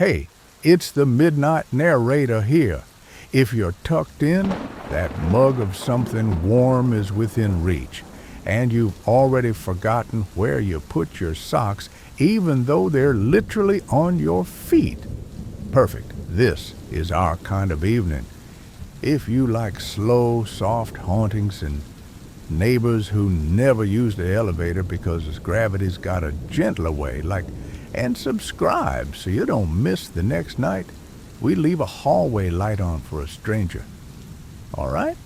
Hey, it's the Midnight Narrator here. If you're tucked in, that mug of something warm is within reach, and you've already forgotten where you put your socks, even though they're literally on your feet. Perfect. This is our kind of evening. If you like slow, soft hauntings and neighbors who never use the elevator because gravity's got a gentler way, and subscribe so you don't miss the next night we leave a hallway light on for a stranger. All right?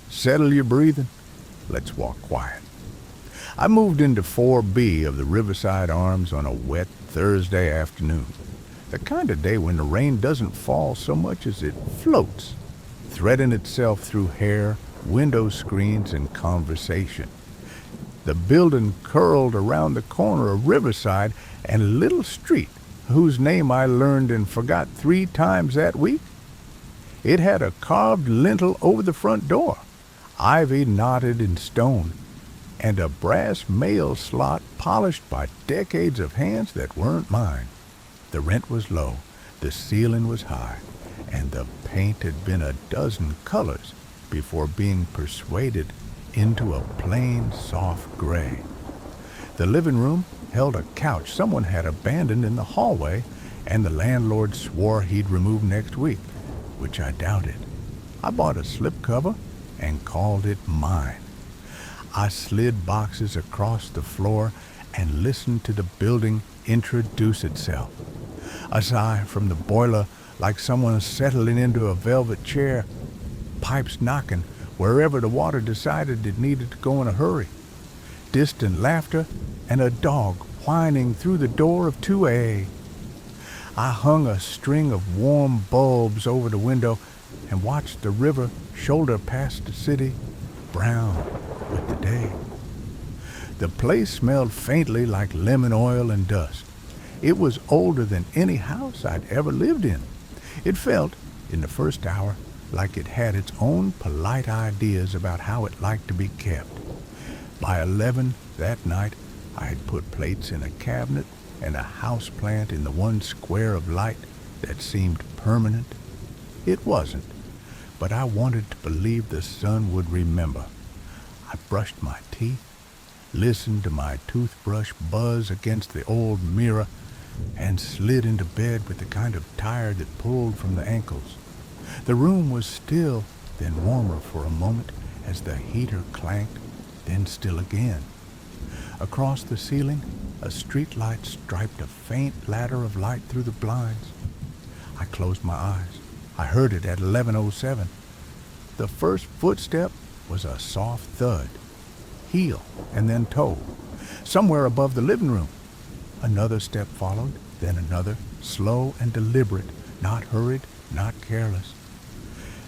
Settle your breathing. Let's walk quiet. I moved into 4B of the Riverside Arms on a wet Thursday afternoon. The kind of day when the rain doesn't fall so much as it floats, threading itself through hair, window screens, and conversation. The building curled around the corner of Riverside and a little street whose name I learned and forgot 3 times that week. It had a carved lintel over the front door, ivy knotted in stone, and a brass mail slot polished by decades of hands that weren't mine. The rent was low, the ceiling was high, and the paint had been a dozen colors before being persuaded into a plain, soft gray. The living room held a couch someone had abandoned in the hallway, and the landlord swore he'd remove next week, which I doubted. I bought a slipcover and called it mine. I slid boxes across the floor and listened to the building introduce itself. A sigh from the boiler like someone settling into a velvet chair, pipes knocking wherever the water decided it needed to go in a hurry, distant laughter, and a dog whining through the door of 2A. I hung a string of warm bulbs over the window and watched the river shoulder past the city, brown with the day. The place smelled faintly like lemon oil and dust. It was older than any house I'd ever lived in. It felt, in the first hour, like it had its own polite ideas about how it liked to be kept. By 11 that night, I had put plates in a cabinet and a houseplant in the one square of light that seemed permanent. It wasn't, but I wanted to believe the sun would remember. I brushed my teeth, listened to my toothbrush buzz against the old mirror, and slid into bed with the kind of tired that pulled from the ankles. The room was still, then warmer for a moment as the heater clanked, then still again. Across the ceiling, a street light striped a faint ladder of light through the blinds. I closed my eyes. I heard it at 11:07. The first footstep was a soft thud, heel and then toe, somewhere above the living room. Another step followed, then another, slow and deliberate, not hurried, not careless.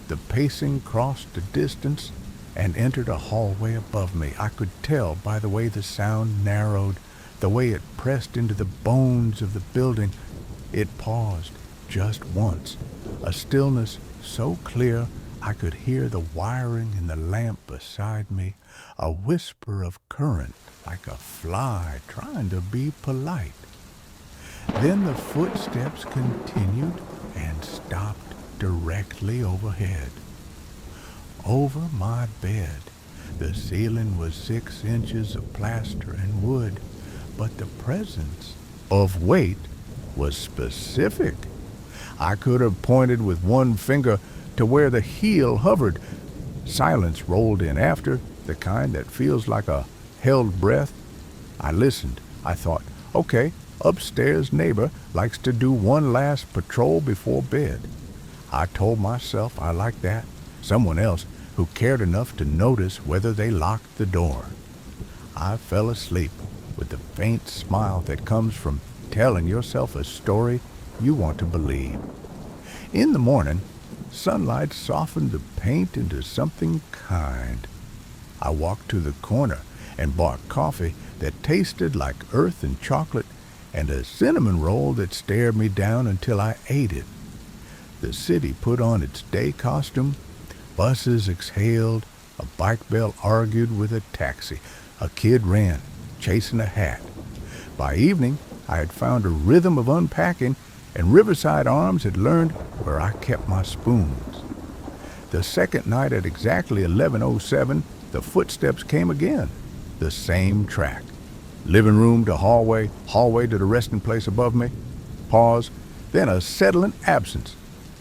The pacing crossed the distance and entered a hallway above me. I could tell by the way the sound narrowed, the way it pressed into the bones of the building. It paused just once, a stillness so clear I could hear the wiring in the lamp beside me, a whisper of current like a fly trying to be polite. Then the footsteps continued and stopped directly overhead. Over my bed, the ceiling was 6 inches of plaster and wood, but the presence of weight was specific. I could have pointed with one finger to where the heel hovered. Silence rolled in after, the kind that feels like a held breath. I listened. I thought, okay, upstairs neighbor likes to do one last patrol before bed. I told myself I liked that. Someone else who cared enough to notice whether they locked the door. I fell asleep with the faint smile that comes from telling yourself a story you want to believe. In the morning, sunlight softened the paint into something kind. I walked to the corner and bought coffee that tasted like earth and chocolate and a cinnamon roll that stared me down until I ate it. The city put on its day costume. Buses exhaled. A bike bell argued with a taxi. A kid ran, chasing a hat. By evening, I had found a rhythm of unpacking and Riverside Arms had learned where I kept my spoons. The second night at exactly 11:07, the footsteps came again, the same track. Living room to hallway, hallway to the resting place above me. Pause, then a settling absence.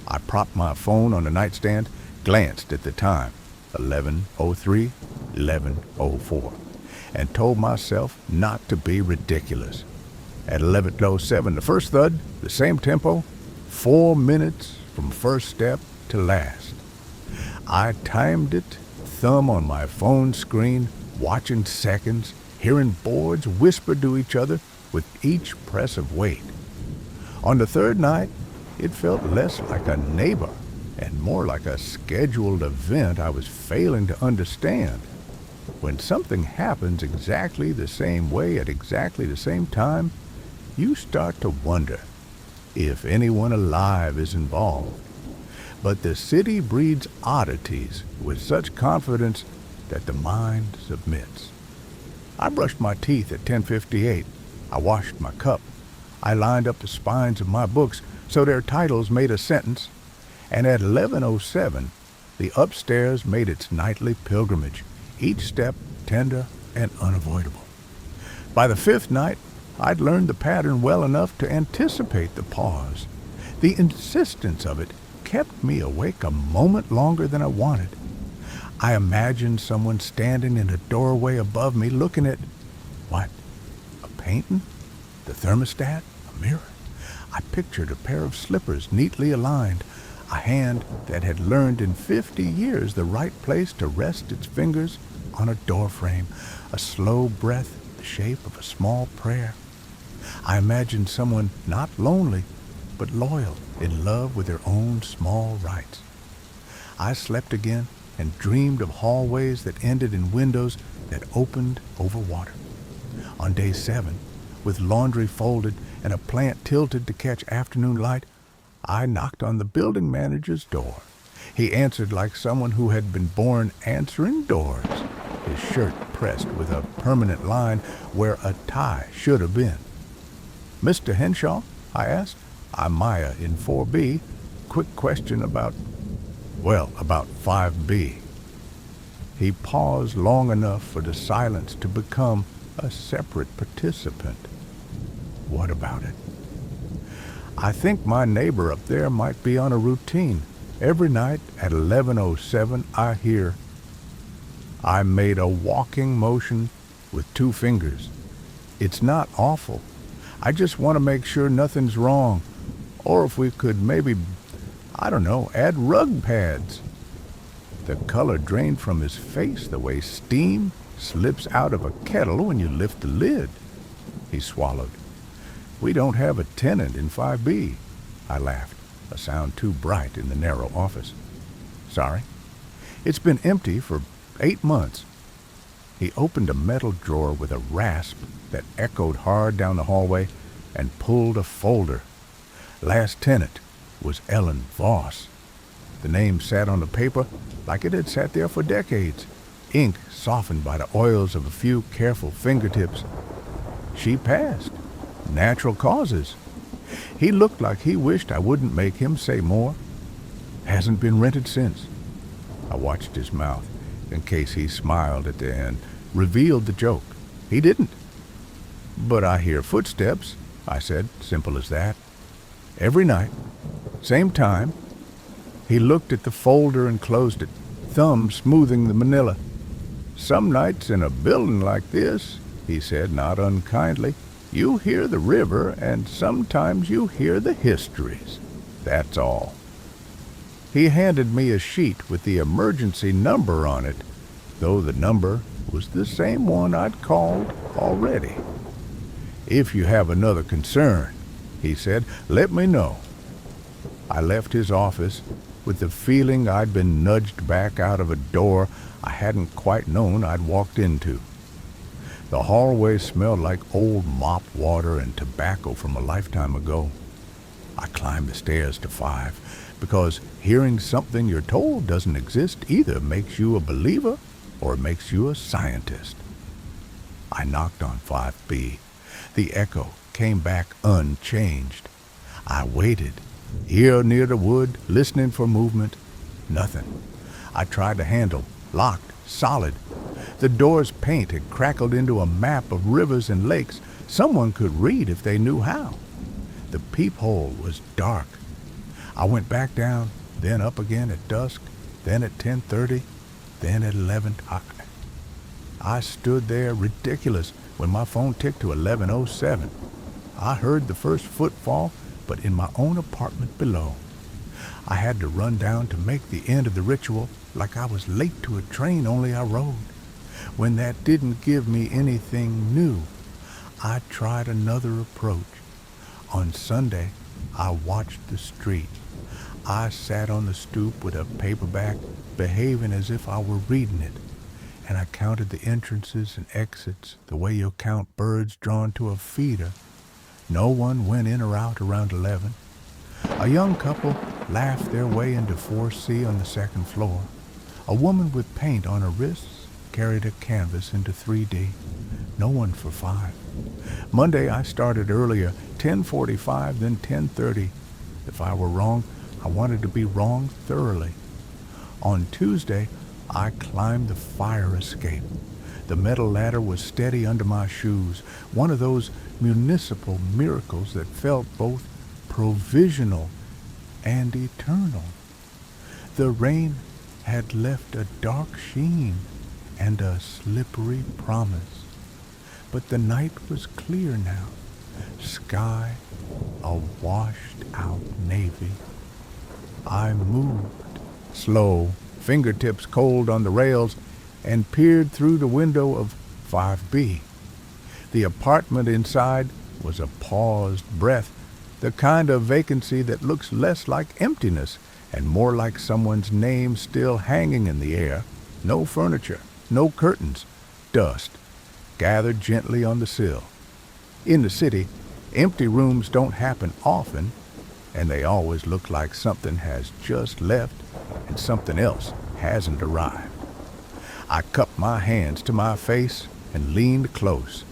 I propped my phone on the nightstand, glanced at the time, 11:03, 11:04, and told myself not to be ridiculous. At 11:07, the first thud, the same tempo, 4 minutes from first step to last. I timed it, thumb on my phone screen, watching seconds, hearing boards whisper to each other with each press of weight. On the third night, it felt less like a neighbor and more like a scheduled event I was failing to understand. When something happens exactly the same way at exactly the same time, you start to wonder if anyone alive is involved. But the city breeds oddities with such confidence that the mind submits. I brushed my teeth at 10:58. I washed my cup. I lined up the spines of my books so their titles made a sentence. And at 11:07, the upstairs made its nightly pilgrimage, each step tender and unavoidable. By the fifth night, I'd learned the pattern well enough to anticipate the pause. The insistence of it kept me awake a moment longer than I wanted. I imagined someone standing in a doorway above me looking at, what, a painting? The thermostat? A mirror? I pictured a pair of slippers neatly aligned, a hand that had learned in 50 years the right place to rest its fingers on a doorframe, a slow breath the shape of a small prayer. I imagined someone not lonely, but loyal, in love with their own small rights. I slept again and dreamed of hallways that ended in windows that opened over water. On day 7, with laundry folded and a plant tilted to catch afternoon light, I knocked on the building manager's door. He answered like someone who had been born answering doors, his shirt pressed with a permanent line where a tie should have been. "Mr. Henshaw?" I asked. "I'm Maya in 4B. Quick question about 5B. He paused long enough for the silence to become a separate participant. "What about it?" "I think my neighbor up there might be on a routine. Every night at 11:07 I hear." I made a walking motion with 2 fingers. "It's not awful. I just want to make sure nothing's wrong. Or if we could maybe, add rug pads." The color drained from his face the way steam slips out of a kettle when you lift the lid. He swallowed. "We don't have a tenant in 5B. I laughed, a sound too bright in the narrow office. "Sorry. It's been empty for 8 months. He opened a metal drawer with a rasp that echoed hard down the hallway and pulled a folder. Last tenant was Ellen Voss. The name sat on the paper like it had sat there for decades, ink softened by the oils of a few careful fingertips. She passed. Natural causes. He looked like he wished I wouldn't make him say more. Hasn't been rented since. I watched his mouth, in case he smiled at the end, revealed the joke. He didn't. "But I hear footsteps," I said, simple as that. "Every night. Same time." He looked at the folder and closed it, thumb smoothing the manila. "Some nights in a building like this," he said, not unkindly, "you hear the river and sometimes you hear the histories. That's all." He handed me a sheet with the emergency number on it, though the number was the same one I'd called already. "If you have another concern," he said, "let me know." I left his office with the feeling I'd been nudged back out of a door I hadn't quite known I'd walked into. The hallway smelled like old mop water and tobacco from a lifetime ago. I climbed the stairs to 5, because hearing something you're told doesn't exist either makes you a believer or it makes you a scientist. I knocked on 5B. The echo came back unchanged. I waited, ear near the wood, listening for movement. Nothing. I tried the handle, locked, solid. The door's paint had crackled into a map of rivers and lakes. Someone could read if they knew how. The peephole was dark. I went back down, then up again at dusk, then at 10:30, then at 11. I stood there ridiculous when my phone ticked to 11:07. I heard the first footfall, but in my own apartment below. I had to run down to make the end of the ritual like I was late to a train only I rode. When that didn't give me anything new, I tried another approach. On Sunday, I watched the street. I sat on the stoop with a paperback, behaving as if I were reading it, and I counted the entrances and exits the way you count birds drawn to a feeder. No one went in or out around 11. A young couple laughed their way into 4C on the second floor. A woman with paint on her wrists carried a canvas into 3D. No one for 5. Monday I started earlier, 10:45, then 10:30. If I were wrong, I wanted to be wrong thoroughly. On Tuesday, I climbed the fire escape. The metal ladder was steady under my shoes, one of those municipal miracles that felt both provisional and eternal. The rain had left a dark sheen and a slippery promise, but the night was clear now, sky a washed-out navy. I moved, slow, fingertips cold on the rails, and peered through the window of 5B. The apartment inside was a paused breath, the kind of vacancy that looks less like emptiness and more like someone's name still hanging in the air. No furniture, no curtains, dust, gathered gently on the sill. In the city, empty rooms don't happen often, and they always look like something has just left and something else hasn't arrived. I cupped my hands to my face and leaned close.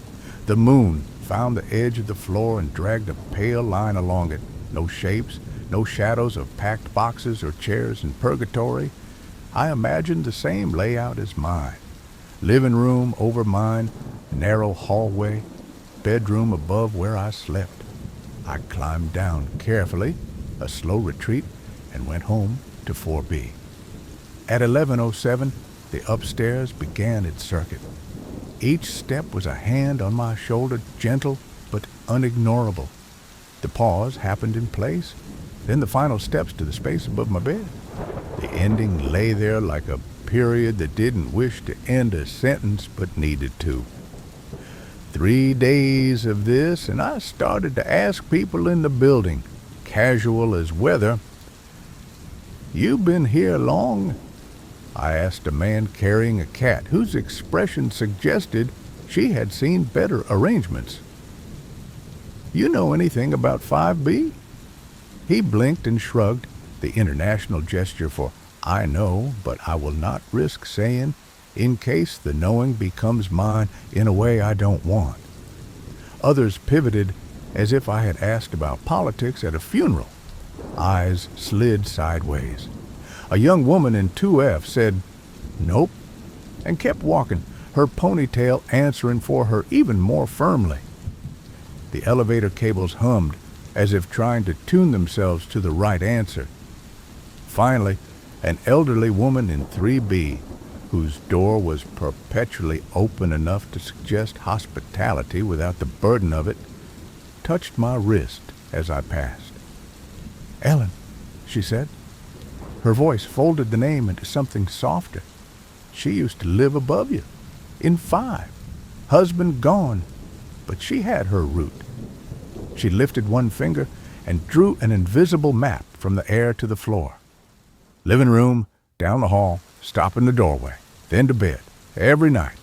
The moon found the edge of the floor and dragged a pale line along it. No shapes, no shadows of packed boxes or chairs in purgatory. I imagined the same layout as mine. Living room over mine, narrow hallway, bedroom above where I slept. I climbed down carefully, a slow retreat, and went home to 4B. At 11:07, the upstairs began its circuit. Each step was a hand on my shoulder, gentle but unignorable. The pause happened in place, then the final steps to the space above my bed. The ending lay there like a period that didn't wish to end a sentence but needed to. 3 days of this, and I started to ask people in the building, casual as weather, "You been here long?" I asked a man carrying a cat whose expression suggested she had seen better arrangements. "You know anything about 5B? He blinked and shrugged, the international gesture for "I know, but I will not risk saying, in case the knowing becomes mine in a way I don't want." Others pivoted as if I had asked about politics at a funeral. Eyes slid sideways. A young woman in 2F said, "Nope," and kept walking, her ponytail answering for her even more firmly. The elevator cables hummed, as if trying to tune themselves to the right answer. Finally, an elderly woman in 3B, whose door was perpetually open enough to suggest hospitality without the burden of it, touched my wrist as I passed. "Ellen," she said. Her voice folded the name into something softer. "She used to live above you, in 5. Husband gone, but she had her route." She lifted one finger and drew an invisible map from the air to the floor. Living room, down the hall, stop in the doorway, then to bed, every night.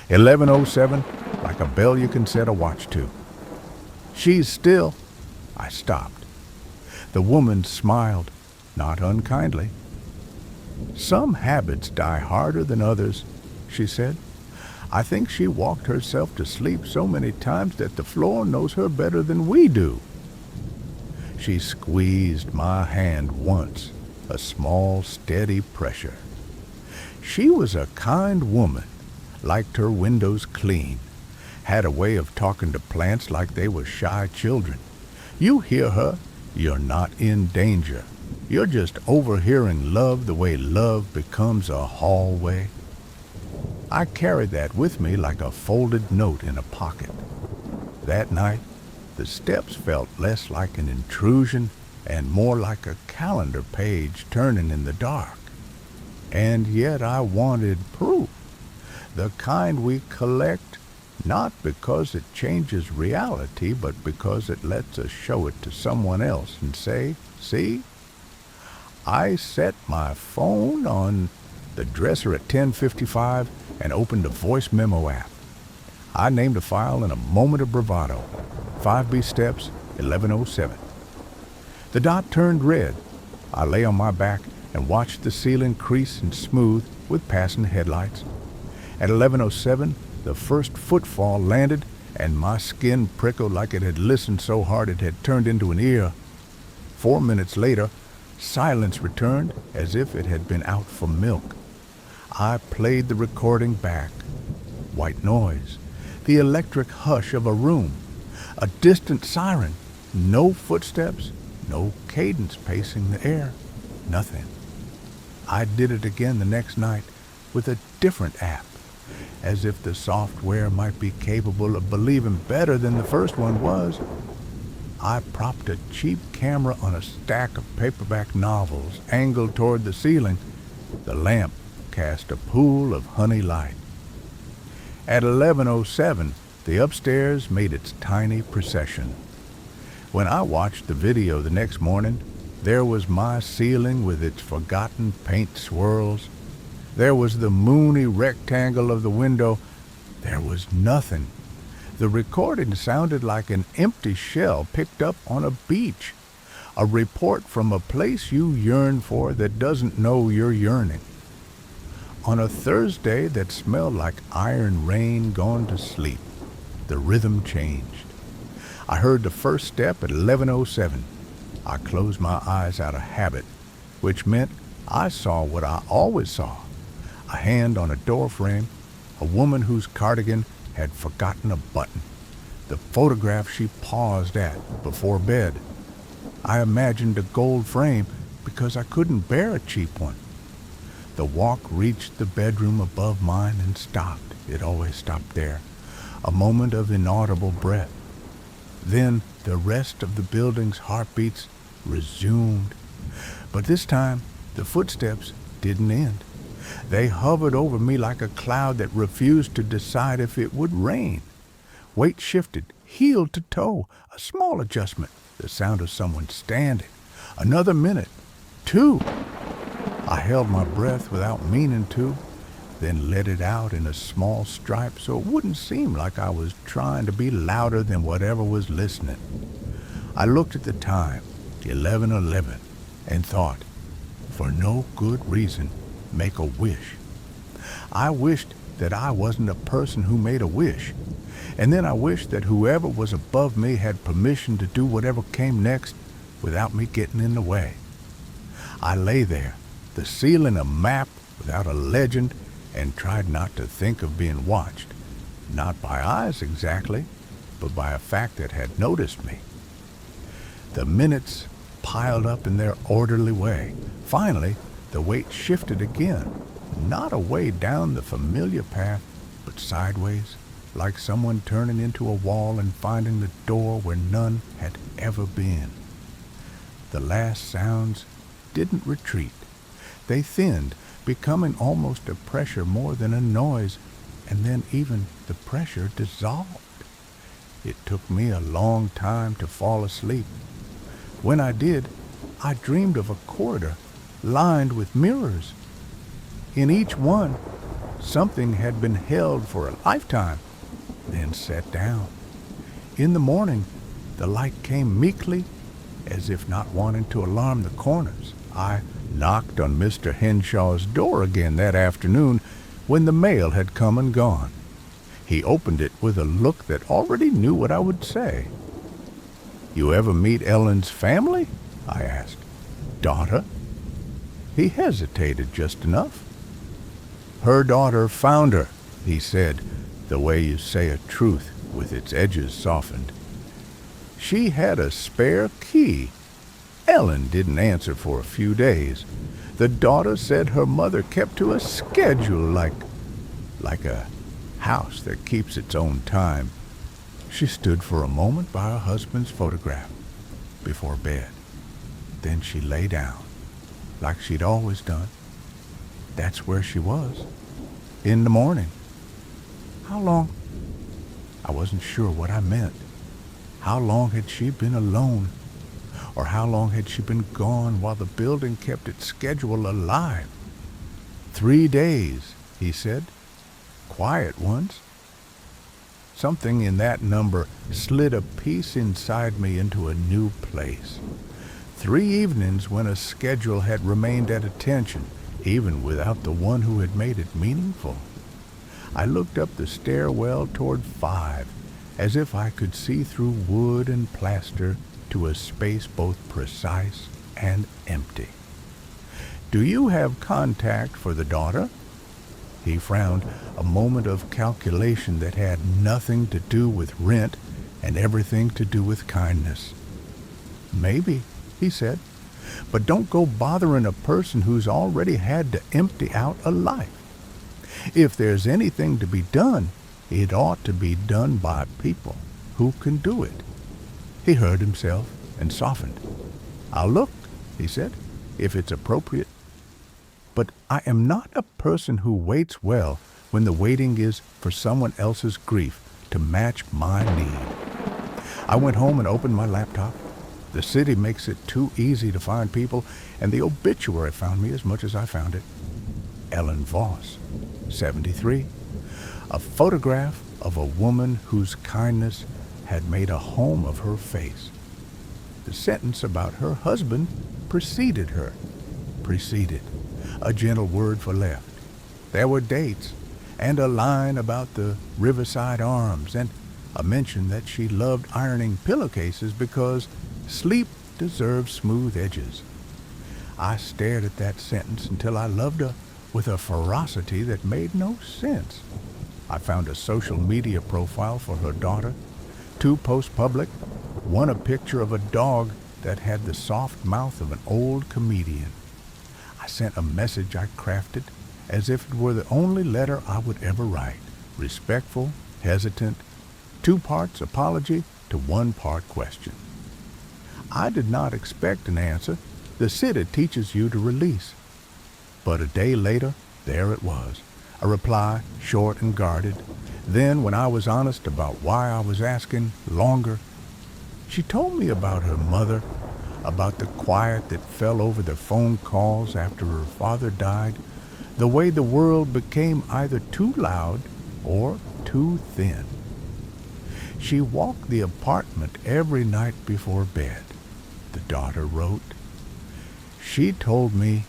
11:07, like a bell you can set a watch to. "She's still." I stopped. The woman smiled, not unkindly. "Some habits die harder than others," she said. "I think she walked herself to sleep so many times that the floor knows her better than we do." She squeezed my hand once, a small, steady pressure. She was a kind woman, liked her windows clean, had a way of talking to plants like they were shy children. You hear her, you're not in danger. You're just overhearing love the way love becomes a hallway. I carried that with me like a folded note in a pocket. That night, the steps felt less like an intrusion and more like a calendar page turning in the dark. And yet I wanted proof, the kind we collect, not because it changes reality, but because it lets us show it to someone else and say, see? I set my phone on the dresser at 10:55 and opened a voice memo app. I named a file in a moment of bravado, 5B steps, 11:07. The dot turned red. I lay on my back and watched the ceiling crease and smooth with passing headlights. At 11:07, the first footfall landed, and my skin prickled like it had listened so hard it had turned into an ear. 4 minutes later, silence returned as if it had been out for milk. I played the recording back. White noise, the electric hush of a room, a distant siren, no footsteps, no cadence pacing the air, nothing. I did it again the next night with a different app, as if the software might be capable of believing better than the first one was. I propped a cheap camera on a stack of paperback novels angled toward the ceiling. The lamp cast a pool of honey light. At 11:07, the upstairs made its tiny procession. When I watched the video the next morning, there was my ceiling with its forgotten paint swirls. There was the moony rectangle of the window. There was nothing. The recording sounded like an empty shell picked up on a beach, a report from a place you yearn for that doesn't know you're yearning. On a Thursday that smelled like iron rain gone to sleep, the rhythm changed. I heard the first step at 11:07. I closed my eyes out of habit, which meant I saw what I always saw, a hand on a door frame, a woman whose cardigan had forgotten a button, the photograph she paused at before bed. I imagined a gold frame because I couldn't bear a cheap one. The walk reached the bedroom above mine and stopped. It always stopped there. A moment of inaudible breath. Then the rest of the building's heartbeats resumed. But this time, the footsteps didn't end. They hovered over me like a cloud that refused to decide if it would rain. Weight shifted, heel to toe, a small adjustment, the sound of someone standing. Another minute, 2. I held my breath without meaning to, then let it out in a small stripe so it wouldn't seem like I was trying to be louder than whatever was listening. I looked at the time, 11:11, and thought, for no good reason, make a wish. I wished that I wasn't a person who made a wish, and then I wished that whoever was above me had permission to do whatever came next without me getting in the way. I lay there, the ceiling a map without a legend, and tried not to think of being watched, not by eyes exactly, but by a fact that had noticed me. The minutes piled up in their orderly way. Finally, the weight shifted again, not away down the familiar path, but sideways, like someone turning into a wall and finding the door where none had ever been. The last sounds didn't retreat. They thinned, becoming almost a pressure more than a noise, and then even the pressure dissolved. It took me a long time to fall asleep. When I did, I dreamed of a corridor lined with mirrors. In each one, something had been held for a lifetime, then set down. In the morning, the light came meekly, as if not wanting to alarm the corners. I knocked on Mr. Henshaw's door again that afternoon when the mail had come and gone. He opened it with a look that already knew what I would say. You ever meet Ellen's family? I asked. Daughter? He hesitated just enough. Her daughter found her, he said, the way you say a truth with its edges softened. She had a spare key. Ellen didn't answer for a few days. The daughter said her mother kept to a schedule like a house that keeps its own time. She stood for a moment by her husband's photograph before bed. Then she lay down, like she'd always done. That's where she was, in the morning. How long? I wasn't sure what I meant. How long had she been alone? Or how long had she been gone while the building kept its schedule alive? 3 days, he said. Quiet ones. Something in that number slid a piece inside me into a new place. 3 evenings when a schedule had remained at attention, even without the one who had made it meaningful. I looked up the stairwell toward 5, as if I could see through wood and plaster to a space both precise and empty. Do you have contact for the daughter? He frowned, a moment of calculation that had nothing to do with rent and everything to do with kindness. Maybe, he said, but don't go bothering a person who's already had to empty out a life. If there's anything to be done, it ought to be done by people who can do it. He heard himself and softened. I'll look, he said, if it's appropriate. But I am not a person who waits well when the waiting is for someone else's grief to match my need. I went home and opened my laptop. The city makes it too easy to find people, and the obituary found me as much as I found it. Ellen Voss, 73. A photograph of a woman whose kindness had made a home of her face. The sentence about her husband preceded her. Preceded. A gentle word for left. There were dates, and a line about the Riverside Arms, and a mention that she loved ironing pillowcases because sleep deserves smooth edges. I stared at that sentence until I loved her with a ferocity that made no sense. I found a social media profile for her daughter, 2 posts public, one a picture of a dog that had the soft mouth of an old comedian. I sent a message I crafted as if it were the only letter I would ever write, respectful, hesitant, 2 parts apology to 1 part question. I did not expect an answer. The city teaches you to release. But a day later, there it was, a reply, short and guarded. Then, when I was honest about why I was asking, longer. She told me about her mother, about the quiet that fell over the phone calls after her father died, the way the world became either too loud or too thin. She walked the apartment every night before bed, the daughter wrote. She told me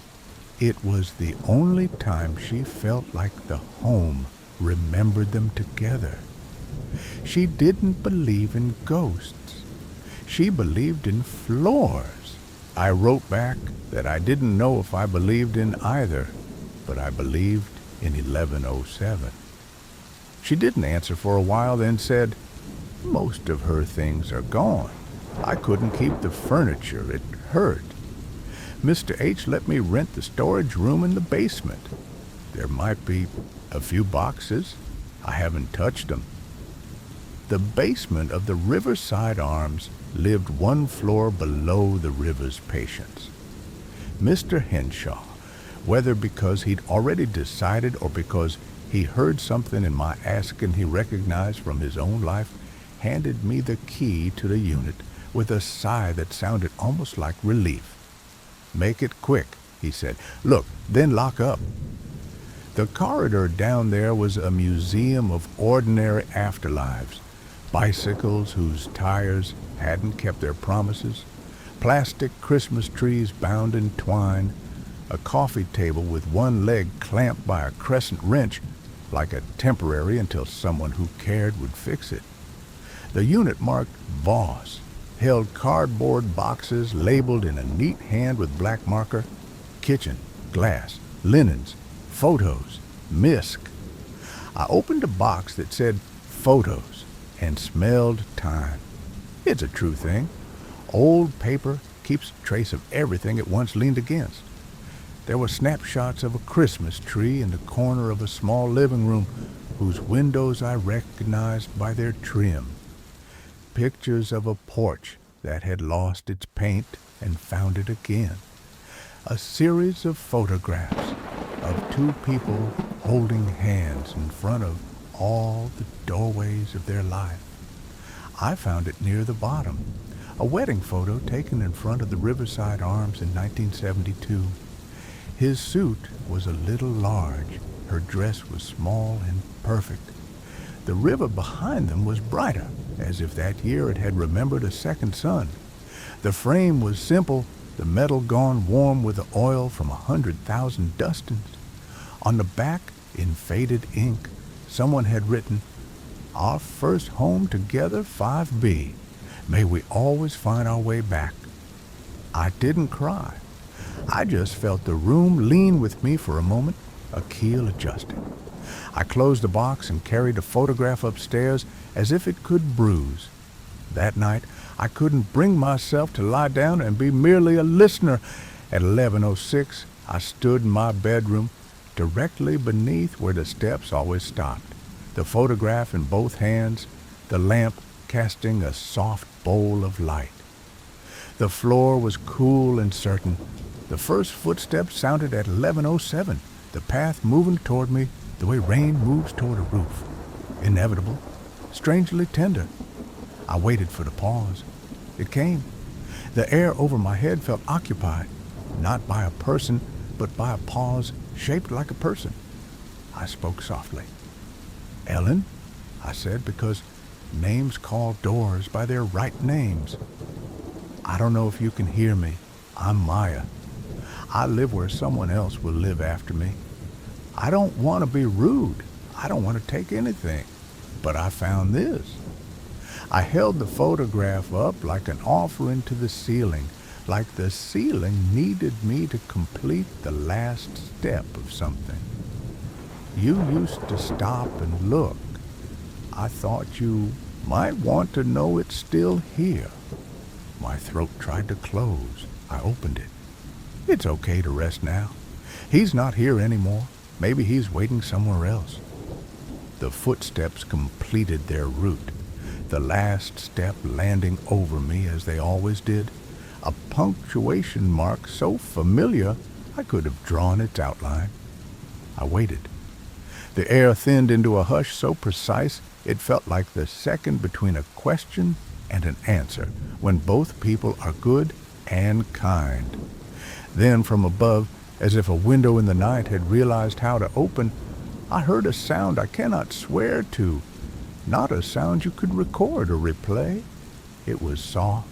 it was the only time she felt like the home remembered them together. She didn't believe in ghosts. She believed in floors. I wrote back that I didn't know if I believed in either, but I believed in 1107. She didn't answer for a while, then said, most of her things are gone. I couldn't keep the furniture. It hurt. Mr. H let me rent the storage room in the basement. There might be a few boxes. I haven't touched them. The basement of the Riverside Arms lived 1 floor below the river's patients. Mr. Henshaw, whether because he'd already decided or because he heard something in my asking he recognized from his own life, handed me the key to the unit with a sigh that sounded almost like relief. Make it quick, he said. Look, then lock up. The corridor down there was a museum of ordinary afterlives. Bicycles whose tires hadn't kept their promises, plastic Christmas trees bound in twine, a coffee table with 1 leg clamped by a crescent wrench, like a temporary until someone who cared would fix it. The unit marked Voss, held cardboard boxes labeled in a neat hand with black marker: kitchen, glass, linens, photos, misc. I opened a box that said photos and smelled time. It's a true thing. Old paper keeps a trace of everything it once leaned against. There were snapshots of a Christmas tree in the corner of a small living room whose windows I recognized by their trim. Pictures of a porch that had lost its paint and found it again. A series of photographs of two people holding hands in front of all the doorways of their life. I found it near the bottom, a wedding photo taken in front of the Riverside Arms in 1972. His suit was a little large. Her dress was small and perfect. The river behind them was brighter, as if that year it had remembered a second sun. The frame was simple, the metal gone warm with the oil from 100,000 dustings. On the back, in faded ink, someone had written, "Our first home together, 5B. May we always find our way back." I didn't cry. I just felt the room lean with me for a moment, a keel adjusting. I closed the box and carried the photograph upstairs as if it could bruise. That night, I couldn't bring myself to lie down and be merely a listener. At 11:06, I stood in my bedroom, directly beneath where the steps always stopped, the photograph in both hands, the lamp casting a soft bowl of light. The floor was cool and certain. The first footsteps sounded at 11:07, the path moving toward me the way rain moves toward a roof. Inevitable, strangely tender. I waited for the pause. It came. The air over my head felt occupied, not by a person, but by a pause shaped like a person. I spoke softly. "Ellen," I said, because names call doors by their right names. "I don't know if you can hear me. I'm Maya. I live where someone else will live after me. I don't want to be rude. I don't want to take anything. But I found this." I held the photograph up like an offering to the ceiling, like the ceiling needed me to complete the last step of something. "You used to stop and look. I thought you might want to know it's still here." My throat tried to close. I opened it. "It's okay to rest now. He's not here anymore. Maybe he's waiting somewhere else." The footsteps completed their route, the last step landing over me as they always did, a punctuation mark so familiar I could have drawn its outline. I waited. The air thinned into a hush so precise it felt like the second between a question and an answer, when both people are good and kind. Then from above, as if a window in the night had realized how to open, I heard a sound I cannot swear to, not a sound you could record or replay. It was soft.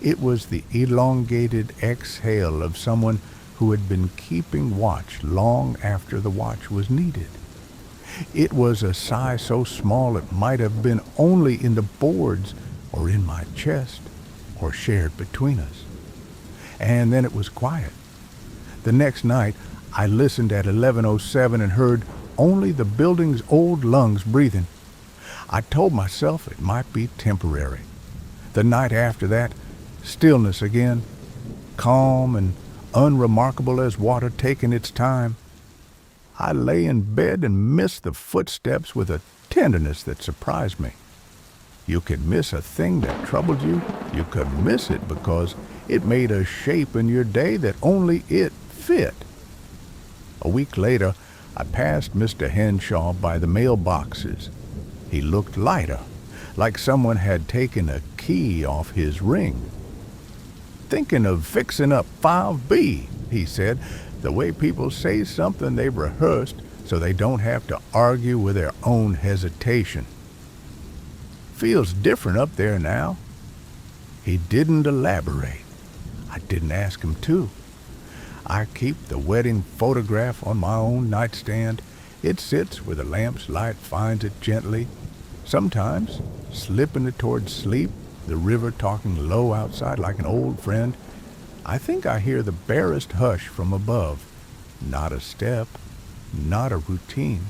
It was the elongated exhale of someone who had been keeping watch long after the watch was needed. It was a sigh so small it might have been only in the boards or in my chest or shared between us. And then it was quiet. The next night, I listened at 11:07 and heard only the building's old lungs breathing. I told myself it might be temporary. The night after that, stillness again, calm and unremarkable as water taking its time. I lay in bed and missed the footsteps with a tenderness that surprised me. You could miss a thing that troubled you. You could miss it because it made a shape in your day that only it fit. A week later, I passed Mr. Henshaw by the mailboxes. He looked lighter, like someone had taken a key off his ring. "Thinking of fixing up 5B, he said, the way people say something they've rehearsed so they don't have to argue with their own hesitation. Feels different up there now." He didn't elaborate. I didn't ask him to. I keep the wedding photograph on my own nightstand. It sits where the lamp's light finds it gently, sometimes slipping it towards sleep, the river talking low outside like an old friend, I think I hear the barest hush from above. Not a step, not a routine,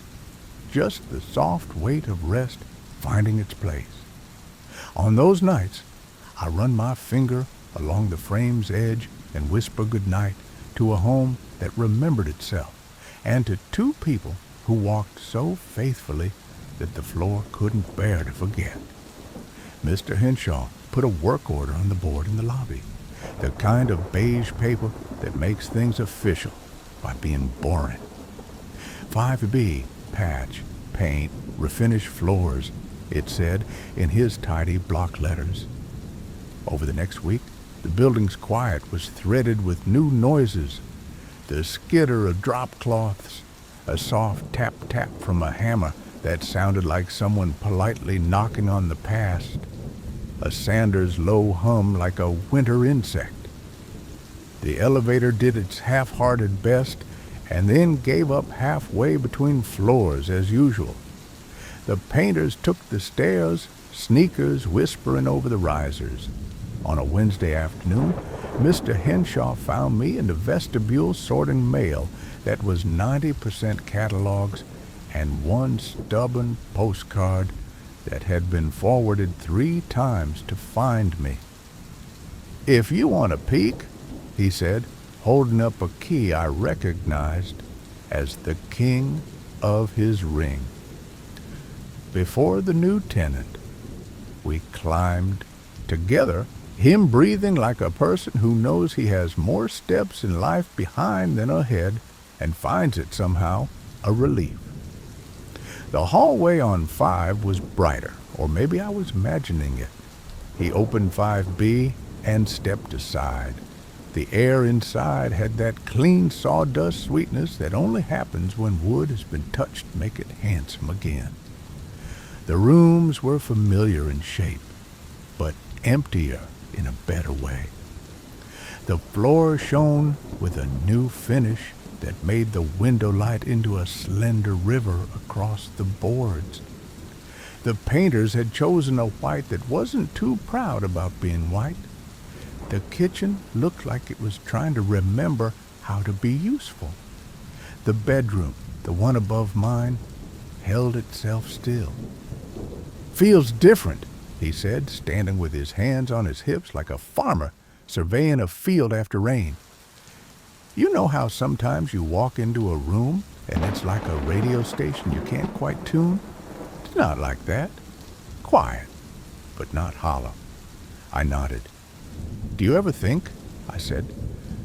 just the soft weight of rest finding its place. On those nights, I run my finger along the frame's edge and whisper goodnight to a home that remembered itself, and to two people who walked so faithfully that the floor couldn't bear to forget. Mr. Henshaw put a work order on the board in the lobby, the kind of beige paper that makes things official by being boring. 5B, patch, paint, refinish floors, it said in his tidy block letters. Over the next week, the building's quiet was threaded with new noises. The skitter of drop cloths, a soft tap-tap from a hammer that sounded like someone politely knocking on the past, a Sanders low hum like a winter insect. The elevator did its half-hearted best and then gave up halfway between floors as usual. The painters took the stairs, sneakers whispering over the risers. On a Wednesday afternoon, Mr. Henshaw found me in the vestibule sorting mail that was 90% catalogs and one stubborn postcard that had been forwarded 3 times to find me. "If you want a peek," he said, holding up a key I recognized as the king of his ring. Before the new tenant, we climbed together, him breathing like a person who knows he has more steps in life behind than ahead and finds it somehow a relief. The hallway on 5 was brighter, or maybe I was imagining it. He opened 5B and stepped aside. The air inside had that clean sawdust sweetness that only happens when wood has been touched to make it handsome again. The rooms were familiar in shape, but emptier in a better way. The floor shone with a new finish that made the window light into a slender river across the boards. The painters had chosen a white that wasn't too proud about being white. The kitchen looked like it was trying to remember how to be useful. The bedroom, the one above mine, held itself still. "Feels different," he said, standing with his hands on his hips like a farmer surveying a field after rain. "You know how sometimes you walk into a room and it's like a radio station you can't quite tune? It's not like that. Quiet, but not hollow." I nodded. "Do you ever think," I said,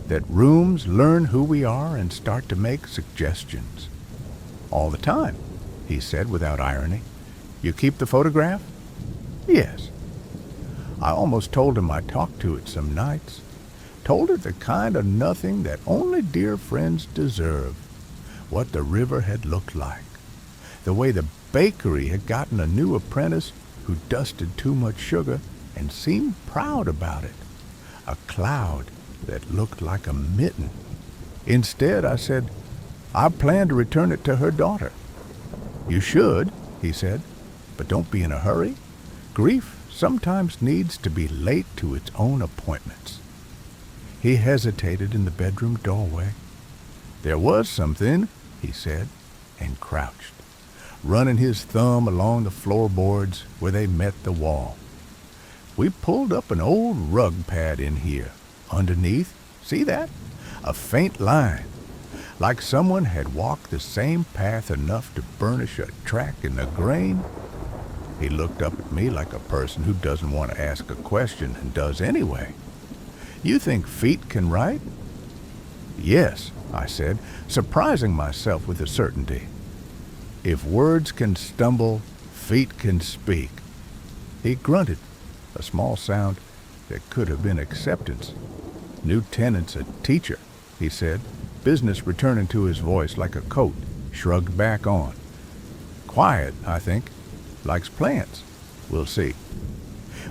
"that rooms learn who we are and start to make suggestions?" "All the time," he said without irony. "You keep the photograph?" "Yes." I almost told him I talked to it some nights. Told it the kind of nothing that only dear friends deserve. What the river had looked like. The way the bakery had gotten a new apprentice who dusted too much sugar and seemed proud about it. A cloud that looked like a mitten. Instead, I said, "I plan to return it to her daughter." "You should," he said, "but don't be in a hurry. Grief sometimes needs to be late to its own appointments." He hesitated in the bedroom doorway. "There was something," he said, and crouched, running his thumb along the floorboards where they met the wall. "We pulled up an old rug pad in here. Underneath, see that? A faint line, like someone had walked the same path enough to burnish a track in the grain." He looked up at me like a person who doesn't want to ask a question and does anyway. "You think feet can write?" "Yes," I said, surprising myself with the certainty. "If words can stumble, feet can speak." He grunted, a small sound that could have been acceptance. "New tenant's a teacher," he said, business returning to his voice like a coat shrugged back on. "Quiet, I think. Likes plants. We'll see."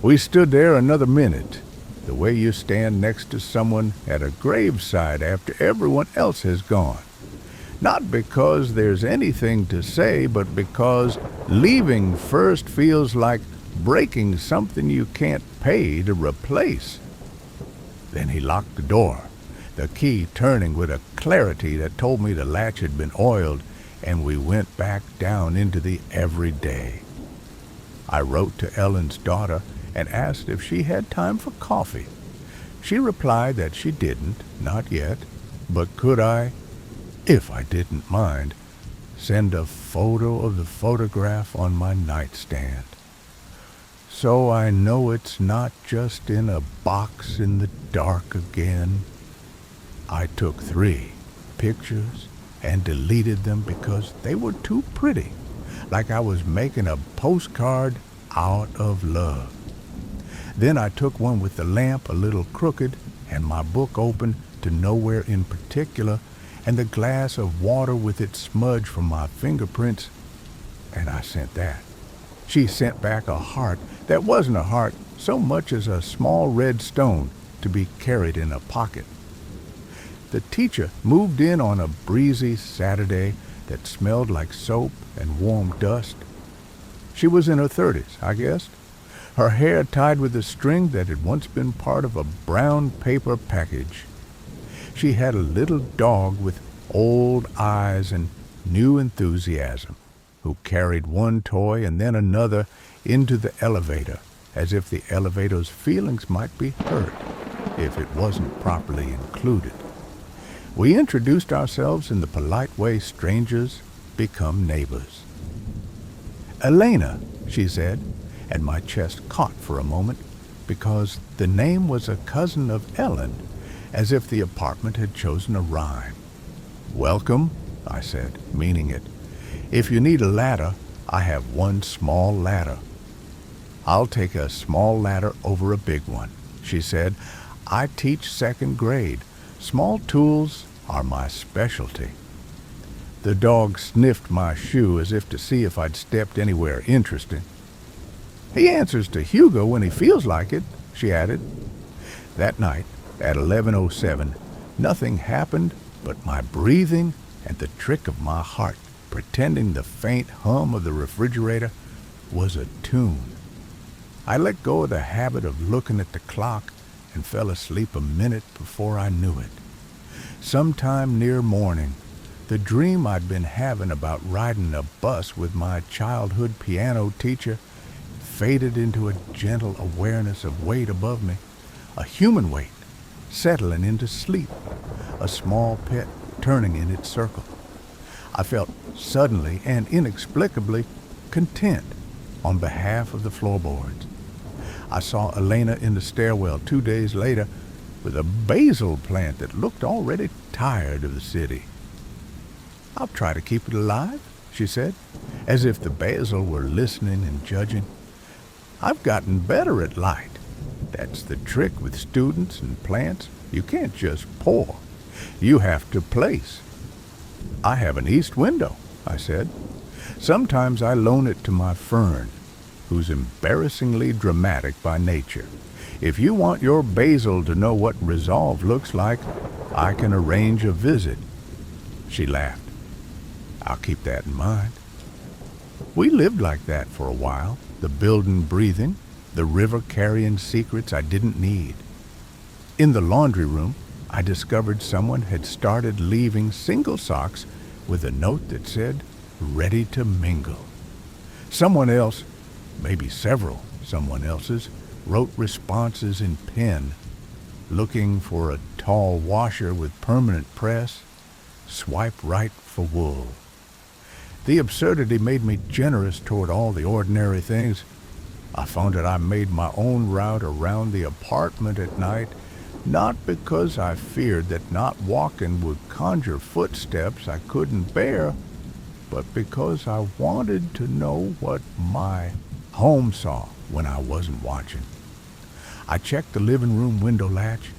We stood there another minute, the way you stand next to someone at a graveside after everyone else has gone. Not because there's anything to say, but because leaving first feels like breaking something you can't pay to replace. Then he locked the door, the key turning with a clarity that told me the latch had been oiled, and we went back down into the everyday. I wrote to Ellen's daughter and asked if she had time for coffee. She replied that she didn't, not yet, but could I, if I didn't mind, send a photo of the photograph on my nightstand. So I know it's not just in a box in the dark again. I took 3 pictures and deleted them because they were too pretty, like I was making a postcard out of love. Then I took one with the lamp a little crooked and my book open to nowhere in particular, and the glass of water with its smudge from my fingerprints, and I sent that. She sent back a heart that wasn't a heart so much as a small red stone to be carried in a pocket. The teacher moved in on a breezy Saturday that smelled like soap and warm dust. She was in her 30s, I guessed, her hair tied with a string that had once been part of a brown paper package. She had a little dog with old eyes and new enthusiasm, who carried one toy and then another into the elevator, as if the elevator's feelings might be hurt if it wasn't properly included. We introduced ourselves in the polite way strangers become neighbors. "Elena," she said, and my chest caught for a moment, because the name was a cousin of Ellen, as if the apartment had chosen a rhyme. "Welcome," I said, meaning it. "If you need a ladder, I have one small ladder." "I'll take a small ladder over a big one," she said. "I teach 2nd grade. Small tools are my specialty." The dog sniffed my shoe as if to see if I'd stepped anywhere interesting. "He answers to Hugo when he feels like it," she added. That night, at 11:07, nothing happened but my breathing and the trick of my heart pretending the faint hum of the refrigerator was a tune. I let go of the habit of looking at the clock and fell asleep a minute before I knew it. Sometime near morning, the dream I'd been having about riding a bus with my childhood piano teacher faded into a gentle awareness of weight above me, a human weight, settling into sleep, a small pet turning in its circle. I felt suddenly and inexplicably content on behalf of the floorboards. I saw Elena in the stairwell 2 days later with a basil plant that looked already tired of the city. "I'll try to keep it alive," she said, as if the basil were listening and judging. "I've gotten better at light. That's the trick with students and plants. You can't just pour. You have to place." "I have an east window," I said. "Sometimes I loan it to my fern, who's embarrassingly dramatic by nature. If you want your basil to know what resolve looks like, I can arrange a visit." She laughed. "I'll keep that in mind." We lived like that for a while, the building breathing, the river carrying secrets I didn't need. In the laundry room, I discovered someone had started leaving single socks with a note that said, "Ready to mingle." Someone else, maybe several someone else's, wrote responses in pen, looking for a tall washer with permanent press, swipe right for wool. The absurdity made me generous toward all the ordinary things. I found that I made my own route around the apartment at night, not because I feared that not walking would conjure footsteps I couldn't bear, but because I wanted to know what my home saw when I wasn't watching. I checked the living room window latch.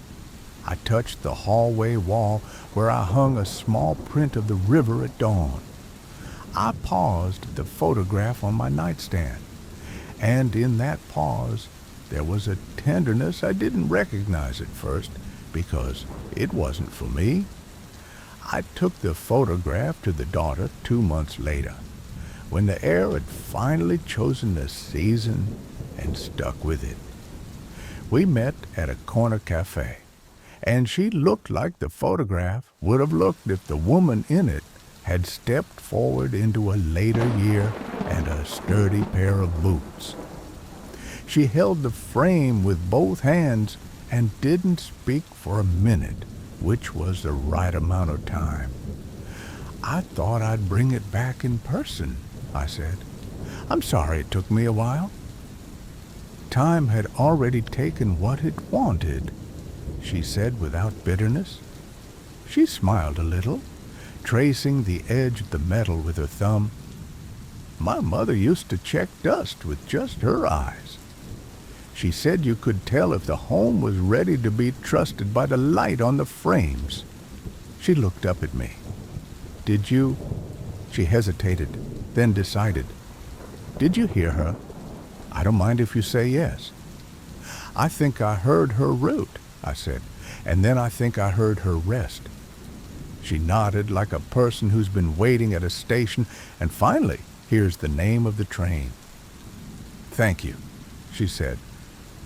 I touched the hallway wall where I hung a small print of the river at dawn. I paused the photograph on my nightstand, and in that pause there was a tenderness I didn't recognize at first because it wasn't for me. I took the photograph to the daughter 2 months later. when the air had finally chosen the season and stuck with it. We met at a corner cafe, and she looked like the photograph would have looked if the woman in it had stepped forward into a later year and a sturdy pair of boots. She held the frame with both hands and didn't speak for a minute, which was the right amount of time. "I thought I'd bring it back in person," I said. "I'm sorry it took me a while." Time had already taken what it wanted, she said without bitterness. She smiled a little, tracing the edge of the metal with her thumb. "My mother used to check dust with just her eyes. She said you could tell if the home was ready to be trusted by the light on the frames." She looked up at me. "Did you—" She hesitated, then decided. "Did you hear her? I don't mind if you say yes." "I think I heard her root," I said, "and then I think I heard her rest." She nodded like a person who's been waiting at a station and finally hears the name of the train. "Thank you," she said,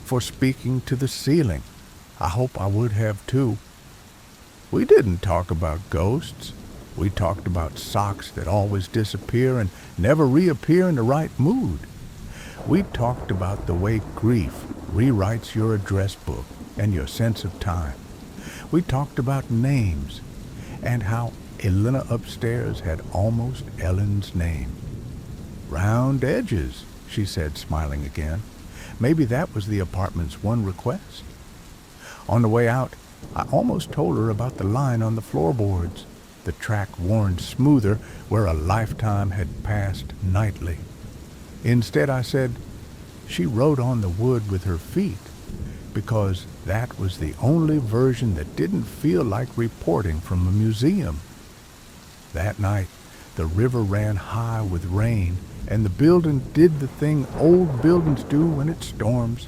"for speaking to the ceiling. I hope I would have too." We didn't talk about ghosts. We talked about socks that always disappear and never reappear in the right mood. We talked about the way grief rewrites your address book and your sense of time. We talked about names and how Elena upstairs had almost Ellen's name. "Round edges," she said, smiling again. Maybe that was the apartment's one request. On the way out, I almost told her about the line on the floorboards, the track worn smoother where a lifetime had passed nightly. Instead, I said, she wrote on the wood with her feet, because that was the only version that didn't feel like reporting from a museum. That night, the river ran high with rain, and the building did the thing old buildings do when it storms.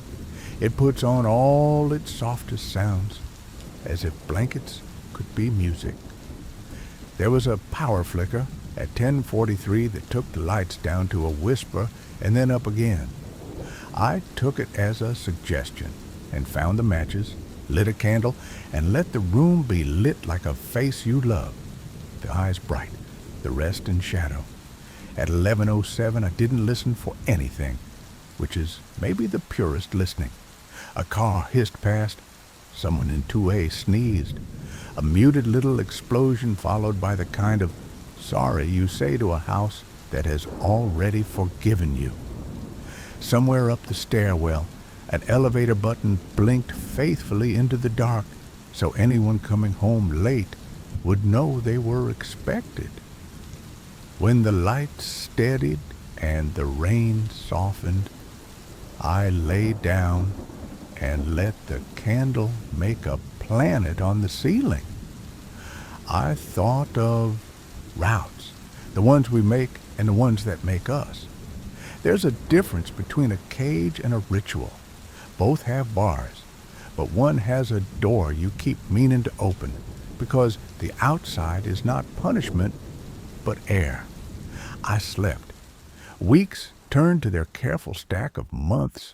It puts on all its softest sounds, as if blankets could be music. There was a power flicker at 10:43 that took the lights down to a whisper and then up again. I took it as a suggestion and found the matches, lit a candle, and let the room be lit like a face you love. The eyes bright, the rest in shadow. At 11:07, I didn't listen for anything, which is maybe the purest listening. A car hissed past. Someone in 2A sneezed. A muted little explosion followed by the kind of sorry you say to a house that has already forgiven you. Somewhere up the stairwell, an elevator button blinked faithfully into the dark, so anyone coming home late would know they were expected. When the lights steadied and the rain softened, I lay down and let the candle make a planet on the ceiling. I thought of routes, the ones we make and the ones that make us. There's a difference between a cage and a ritual. Both have bars, but one has a door you keep meaning to open because the outside is not punishment, but air. I slept. Weeks turned to their careful stack of months.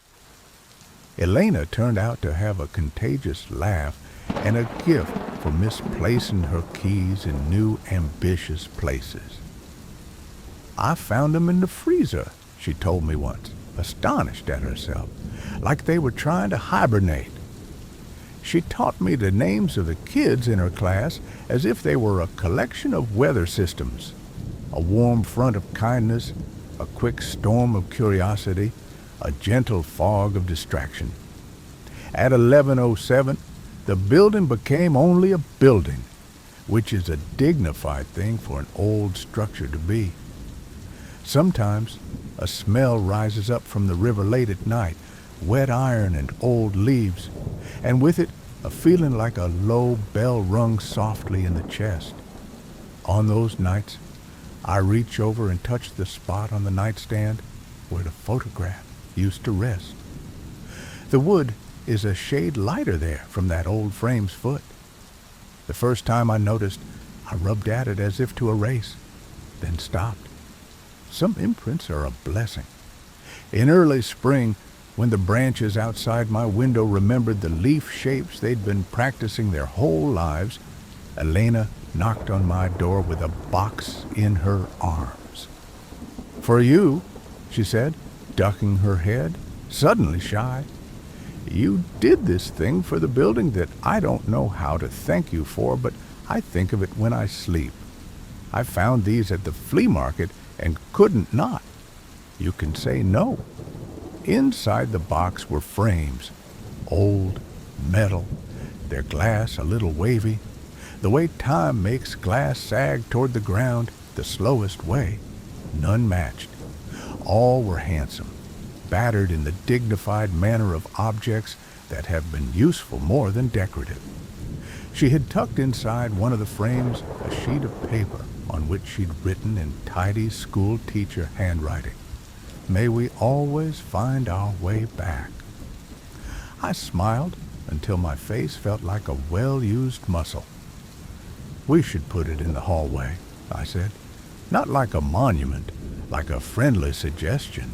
Elena turned out to have a contagious laugh and a gift for misplacing her keys in new, ambitious places. "I found them in the freezer," she told me once, astonished at herself, like they were trying to hibernate. She taught me the names of the kids in her class as if they were a collection of weather systems. A warm front of kindness, a quick storm of curiosity, a gentle fog of distraction. At 11:07, the building became only a building, which is a dignified thing for an old structure to be. Sometimes a smell rises up from the river late at night, wet iron and old leaves, and with it a feeling like a low bell rung softly in the chest. On those nights, I reach over and touch the spot on the nightstand where the photograph used to rest. The wood is a shade lighter there from that old frame's foot. The first time I noticed, I rubbed at it as if to erase, then stopped. Some imprints are a blessing. In early spring, when the branches outside my window remembered the leaf shapes they'd been practicing their whole lives, Elena knocked on my door with a box in her arms. "For you," she said, ducking her head, suddenly shy. "You did this thing for the building that I don't know how to thank you for, but I think of it when I sleep. I found these at the flea market and couldn't not. You can say no." Inside the box were frames, old, metal, their glass a little wavy, the way time makes glass sag toward the ground, the slowest way, none matched. All were handsome, battered in the dignified manner of objects that have been useful more than decorative. She had tucked inside one of the frames a sheet of paper on which she'd written in tidy school teacher handwriting, "May we always find our way back." I smiled until my face felt like a well-used muscle. "We should put it in the hallway," I said. "Not like a monument, like a friendly suggestion."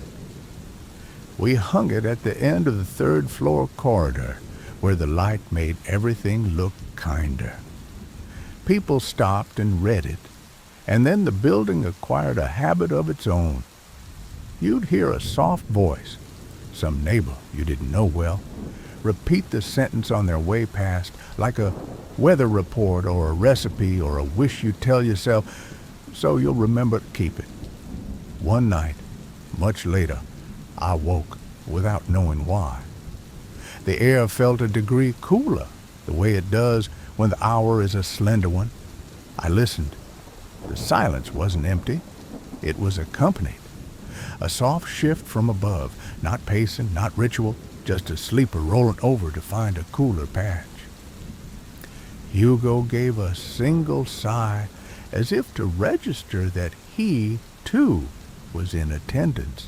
We hung it at the end of the third-floor corridor, where the light made everything look kinder. People stopped and read it, and then the building acquired a habit of its own. You'd hear a soft voice, some neighbor you didn't know well, repeat the sentence on their way past, like a weather report or a recipe or a wish you tell yourself, so you'll remember to keep it. One night, much later, I woke without knowing why. The air felt a degree cooler, the way it does when the hour is a slender one. I listened. The silence wasn't empty. It was accompanied. A soft shift from above, not pacing, not ritual, just a sleeper rolling over to find a cooler patch. Hugo gave a single sigh, as if to register that he, too, was in attendance.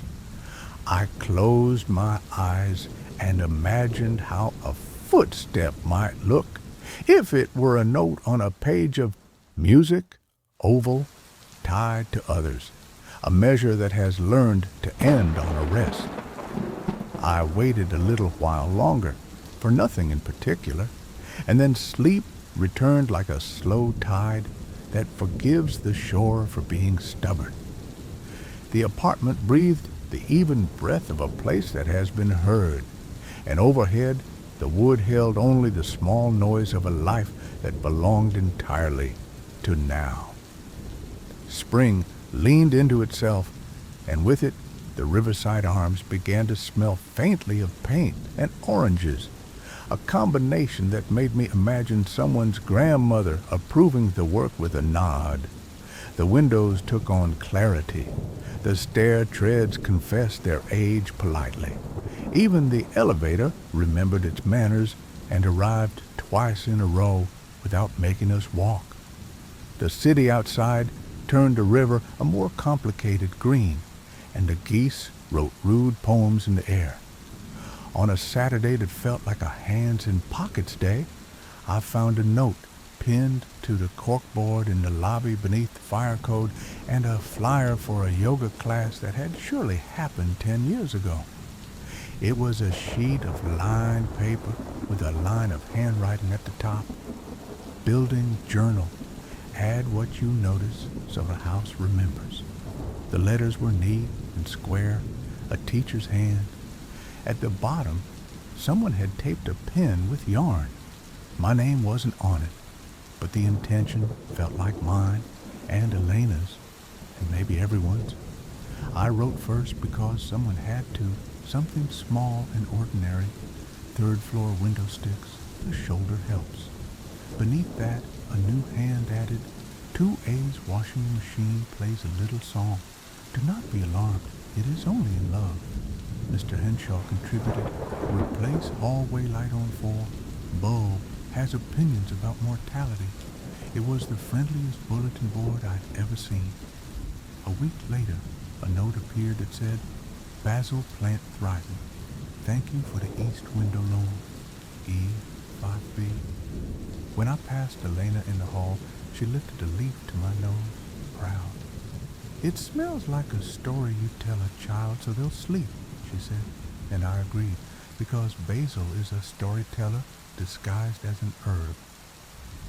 I closed my eyes and imagined how a footstep might look if it were a note on a page of music, oval, tied to others, a measure that has learned to end on a rest. I waited a little while longer, for nothing in particular, and then sleep returned like a slow tide that forgives the shore for being stubborn. The apartment breathed the even breath of a place that has been heard, and overhead the wood held only the small noise of a life that belonged entirely to now. Spring leaned into itself, and with it the Riverside Arms began to smell faintly of paint and oranges, a combination that made me imagine someone's grandmother approving the work with a nod. The windows took on clarity. The stair treads confessed their age politely. Even the elevator remembered its manners and arrived twice in a row without making us walk. The city outside turned the river a more complicated green, and the geese wrote rude poems in the air. On a Saturday that felt like a hands-in-pockets day, I found a note pinned to the corkboard in the lobby beneath the fire code and a flyer for a yoga class that had surely happened 10 years ago. It was a sheet of lined paper with a line of handwriting at the top. Building journal. Add what you notice so the house remembers. The letters were neat and square, a teacher's hand. At the bottom, someone had taped a pen with yarn. My name wasn't on it, but the intention felt like mine and Elena's, and maybe everyone's. I wrote first because someone had to, something small and ordinary. Third-floor window sticks, the shoulder helps. Beneath that, a new hand added, 2A's washing machine plays a little song. Do not be alarmed, it is only in love. Mr. Henshaw contributed, replace hallway light on 4. Bulb has opinions about mortality. It was the friendliest bulletin board I'd ever seen. A week later, a note appeared that said, basil plant thriving. Thank you for the east window loan. E5B. When I passed Elena in the hall, she lifted a leaf to my nose, proud. "It smells like a story you tell a child so they'll sleep," she said, and I agreed, because basil is a storyteller disguised as an herb.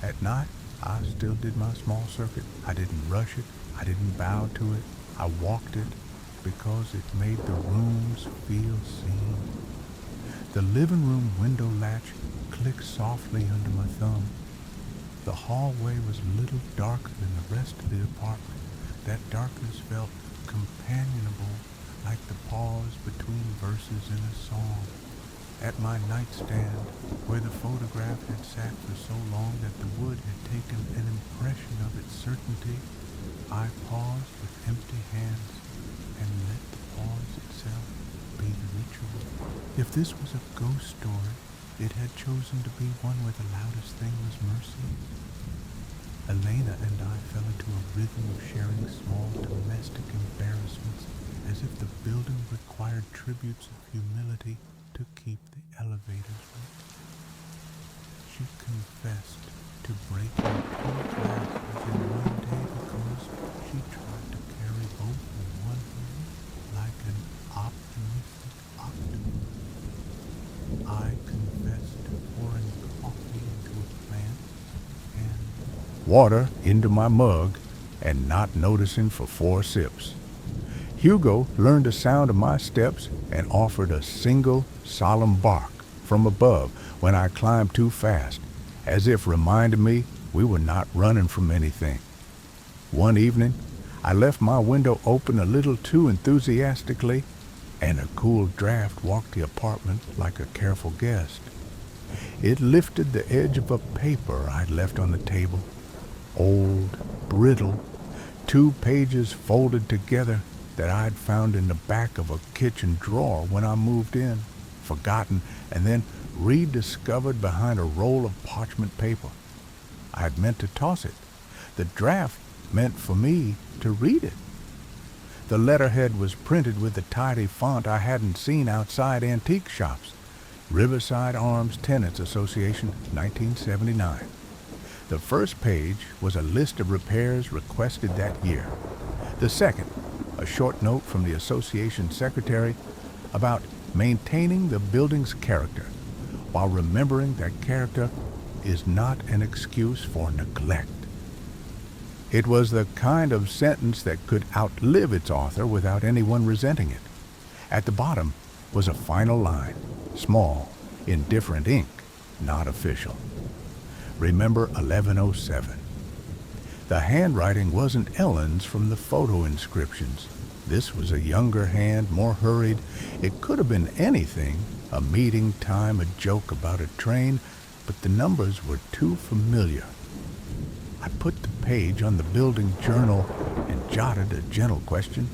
At night, I still did my small circuit. I didn't rush it. I didn't bow to it. I walked it because it made the rooms feel seen. The living room window latch clicked softly under my thumb. The hallway was a little darker than the rest of the apartment. That darkness felt companionable, like the pause between verses in a song. At my nightstand, where the photograph had sat for so long that the wood had taken an impression of its certainty, I paused with empty hands and let the pause itself be the ritual. If this was a ghost story, it had chosen to be one where the loudest thing was mercy. Elena and I fell into a rhythm of sharing small domestic embarrassments, as if the building required tributes of humility to keep the elevators running. She confessed to breaking 2 glasses in one day because she tried to carry both in one hand like an optimistic octopus. I confessed to pouring coffee into a plant and water into my mug and not noticing for 4 sips. Hugo learned the sound of my steps and offered a single solemn bark from above when I climbed too fast, as if reminding me we were not running from anything. One evening, I left my window open a little too enthusiastically, and a cool draft walked the apartment like a careful guest. It lifted the edge of a paper I'd left on the table, old, brittle, 2 pages folded together that I'd found in the back of a kitchen drawer when I moved in, forgotten, and then rediscovered behind a roll of parchment paper. I'd meant to toss it. The draft meant for me to read it. The letterhead was printed with the tidy font I hadn't seen outside antique shops. Riverside Arms Tenants Association, 1979. The first page was a list of repairs requested that year. The second, a short note from the association secretary about maintaining the building's character, while remembering that character is not an excuse for neglect. It was the kind of sentence that could outlive its author without anyone resenting it. At the bottom was a final line, small, in different ink, not official. Remember 1107. The handwriting wasn't Ellen's from the photo inscriptions. This was a younger hand, more hurried. It could have been anything, a meeting time, a joke about a train, but the numbers were too familiar. I put the page on the building journal and jotted a gentle question.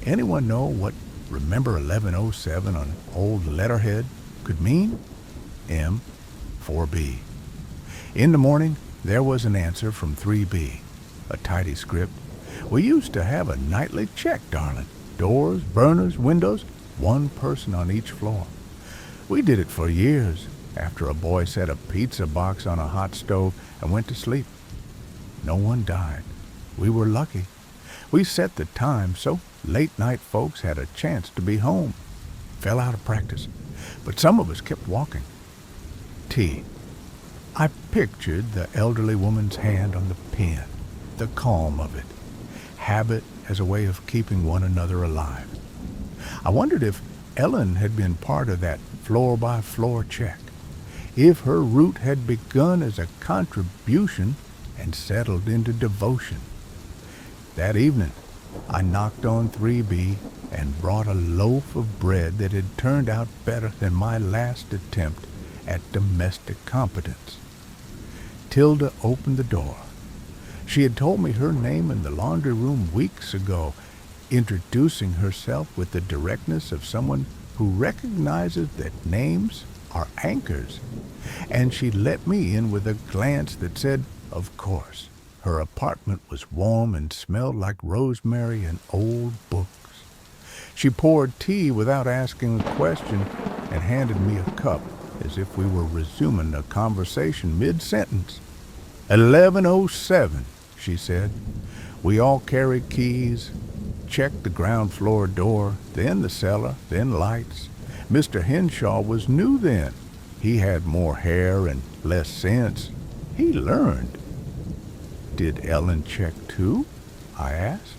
Anyone know what Remember 1107 on old letterhead could mean? M, 4B. In the morning, there was an answer from 3B, a tidy script. We used to have a nightly check, darling. Doors, burners, windows, 1 person on each floor. We did it for years, after a boy set a pizza box on a hot stove and went to sleep. No one died. We were lucky. We set the time so late-night folks had a chance to be home. Fell out of practice, but some of us kept walking. T. I pictured the elderly woman's hand on the pen, the calm of it, habit as a way of keeping one another alive. I wondered if Ellen had been part of that floor-by-floor check, if her route had begun as a contribution and settled into devotion. That evening, I knocked on 3B and brought a loaf of bread that had turned out better than my last attempt at domestic competence. Tilda opened the door. She had told me her name in the laundry room weeks ago, introducing herself with the directness of someone who recognizes that names are anchors. And she let me in with a glance that said, of course. Her apartment was warm and smelled like rosemary and old books. She poured tea without asking a question and handed me a cup as if we were resuming a conversation mid-sentence. 1107, she said. We all carry keys, checked the ground floor door, then the cellar, then lights. Mr. Henshaw was new then. He had more hair and less sense. He learned. Did Ellen check too? I asked.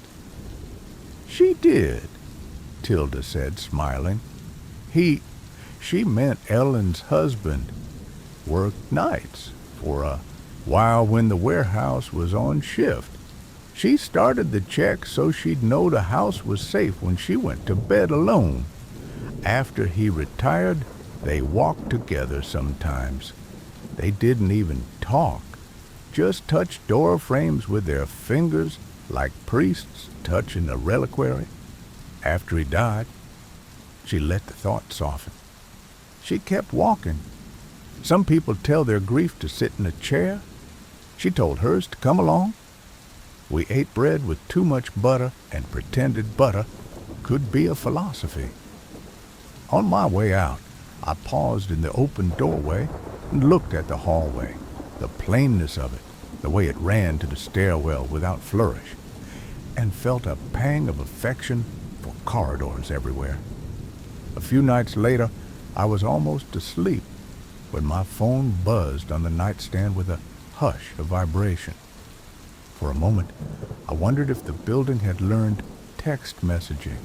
She did, Tilda said, smiling. She meant Ellen's husband worked nights for a while when the warehouse was on shift. She started the check so she'd know the house was safe when she went to bed alone. After he retired, they walked together sometimes. They didn't even talk, just touched door frames with their fingers like priests touching a reliquary. After he died, she let the thought soften. She kept walking. Some people tell their grief to sit in a chair. She told hers to come along. We ate bread with too much butter and pretended butter could be a philosophy. On my way out, I paused in the open doorway and looked at the hallway, the plainness of it, the way it ran to the stairwell without flourish, and felt a pang of affection for corridors everywhere. A few nights later, I was almost asleep when my phone buzzed on the nightstand with a hush of vibration. For a moment, I wondered if the building had learned text messaging.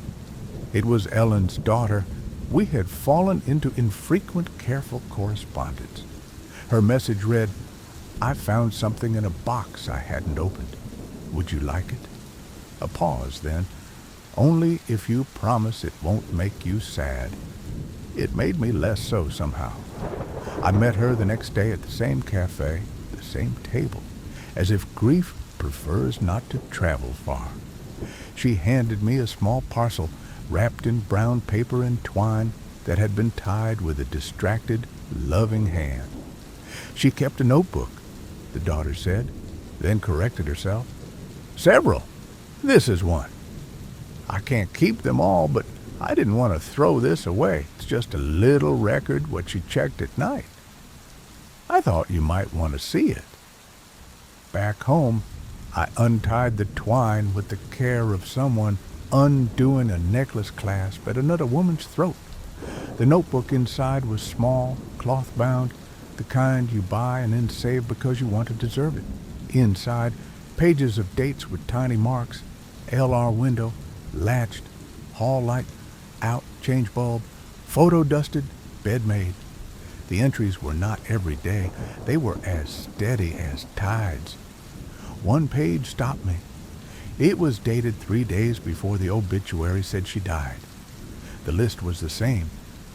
It was Ellen's daughter. We had fallen into infrequent, careful correspondence. Her message read, "I found something in a box I hadn't opened. Would you like it?" A pause then. "Only if you promise it won't make you sad." It made me less so somehow. I met her the next day at the same cafe, the same table, as if grief prefers not to travel far. She handed me a small parcel wrapped in brown paper and twine that had been tied with a distracted, loving hand. She kept a notebook, the daughter said, then corrected herself. "Several. This is one. I can't keep them all, but I didn't want to throw this away. It's just a little record what she checked at night. I thought you might want to see it." Back home, I untied the twine with the care of someone undoing a necklace clasp at another woman's throat. The notebook inside was small, cloth-bound, the kind you buy and then save because you want to deserve it. Inside, pages of dates with tiny marks, LR window, latched, hall light, out, change bulb, photo dusted, bed made. The entries were not every day. They were as steady as tides. One page stopped me. It was dated 3 days before the obituary said she died. The list was the same,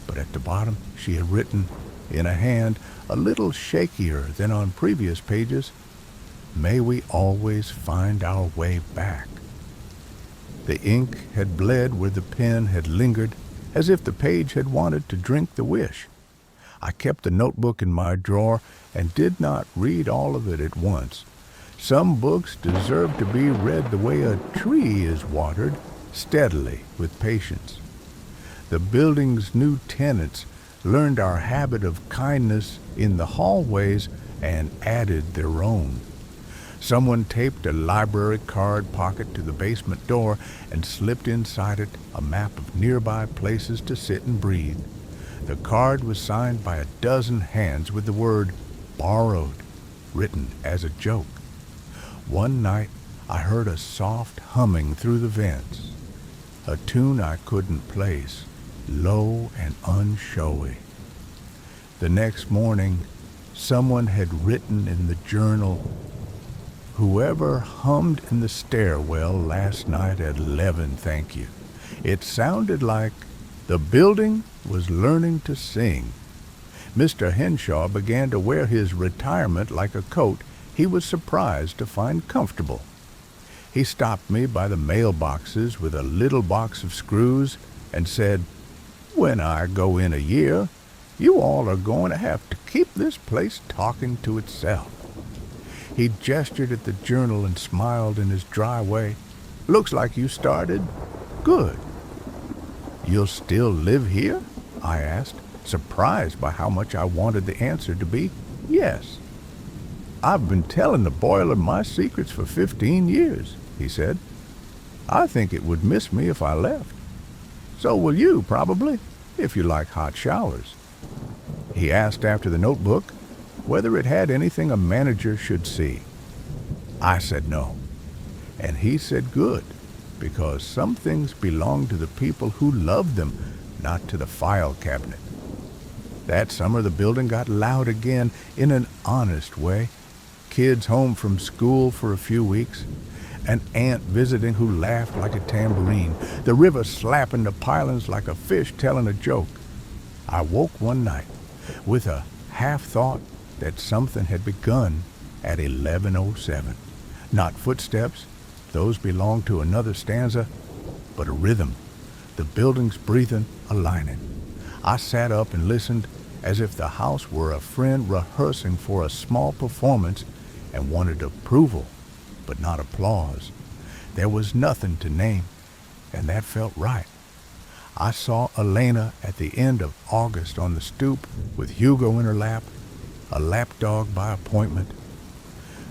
but at the bottom she had written, in a hand a little shakier than on previous pages, "May we always find our way back." The ink had bled where the pen had lingered, as if the page had wanted to drink the wish. I kept the notebook in my drawer and did not read all of it at once. Some books deserve to be read the way a tree is watered, steadily, with patience. The building's new tenants learned our habit of kindness in the hallways and added their own. Someone taped a library card pocket to the basement door and slipped inside it a map of nearby places to sit and breathe. The card was signed by a dozen hands with the word "borrowed" written as a joke. One night, I heard a soft humming through the vents, a tune I couldn't place, low and unshowy. The next morning, someone had written in the journal, "Whoever hummed in the stairwell last night at 11, thank you. It sounded like the building was learning to sing." Mr. Henshaw began to wear his retirement like a coat he was surprised to find comfortable. He stopped me by the mailboxes with a little box of screws and said, "When I go in a year, you all are going to have to keep this place talking to itself." He gestured at the journal and smiled in his dry way. "Looks like you started. Good." "You'll still live here?" I asked, surprised by how much I wanted the answer to be yes. "I've been telling the boiler my secrets for 15 years, he said. I think it would miss me if I left. So will you, probably, if you like hot showers. He asked after the notebook whether it had anything a manager should see. I said no, and he said good, because some things belong to the people who love them, not to the file cabinet. That summer the building got loud again in an honest way. Kids home from school for a few weeks, an aunt visiting who laughed like a tambourine, the river slapping the pilings like a fish telling a joke. I woke one night with a half-thought that something had begun at 11:07. Not footsteps, those belonged to another stanza, but a rhythm, the building's breathing aligning. I sat up and listened as if the house were a friend rehearsing for a small performance and wanted approval, but not applause. There was nothing to name, and that felt right. I saw Elena at the end of August on the stoop with Hugo in her lap, a lapdog by appointment.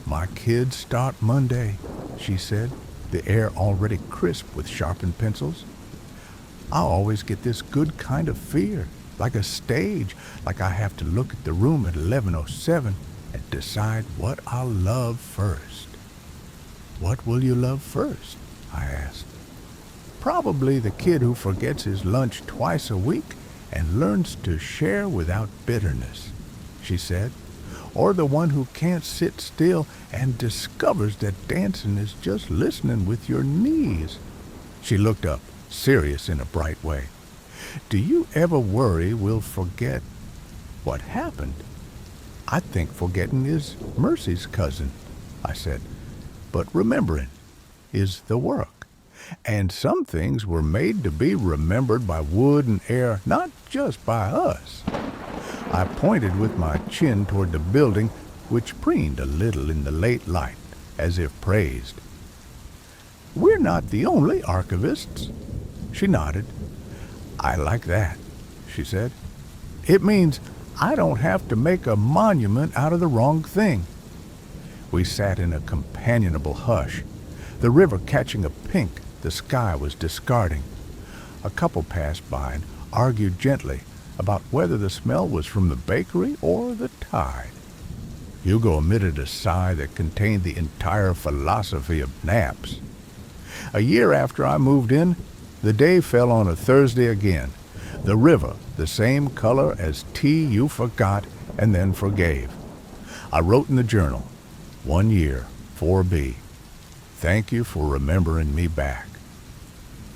"My kids start Monday," she said, the air already crisp with sharpened pencils. "I always get this good kind of fear, like a stage, like I have to look at the room at 11:07 and decide what I'll love first." "What will you love first?" I asked. "Probably the kid who forgets his lunch twice a week and learns to share without bitterness," she said. "Or the one who can't sit still and discovers that dancing is just listening with your knees." She looked up, serious in a bright way. "Do you ever worry we'll forget what happened?" "I think forgetting is Mercy's cousin," I said. "But remembering is the work. And some things were made to be remembered by wood and air, not just by us." I pointed with my chin toward the building, which preened a little in the late light, as if praised. "We're not the only archivists." She nodded. "I like that," she said. "It means I don't have to make a monument out of the wrong thing." We sat in a companionable hush, the river catching a pink the sky was discarding. A couple passed by and argued gently about whether the smell was from the bakery or the tide. Hugo emitted a sigh that contained the entire philosophy of naps. A year after I moved in, the day fell on a Thursday again. The river, the same color as tea you forgot and then forgave. I wrote in the journal, 1 year, 4B. Thank you for remembering me back.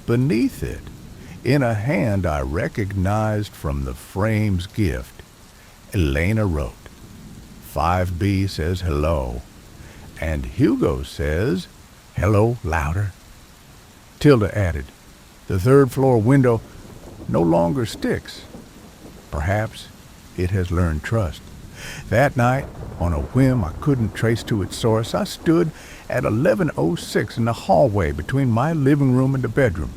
Beneath it, in a hand I recognized from the frame's gift, Elena wrote, 5B says hello, and Hugo says, hello louder. Tilda added, the third-floor window no longer sticks. Perhaps it has learned trust. That night, on a whim I couldn't trace to its source, I stood at 11:06 in the hallway between my living room and the bedroom.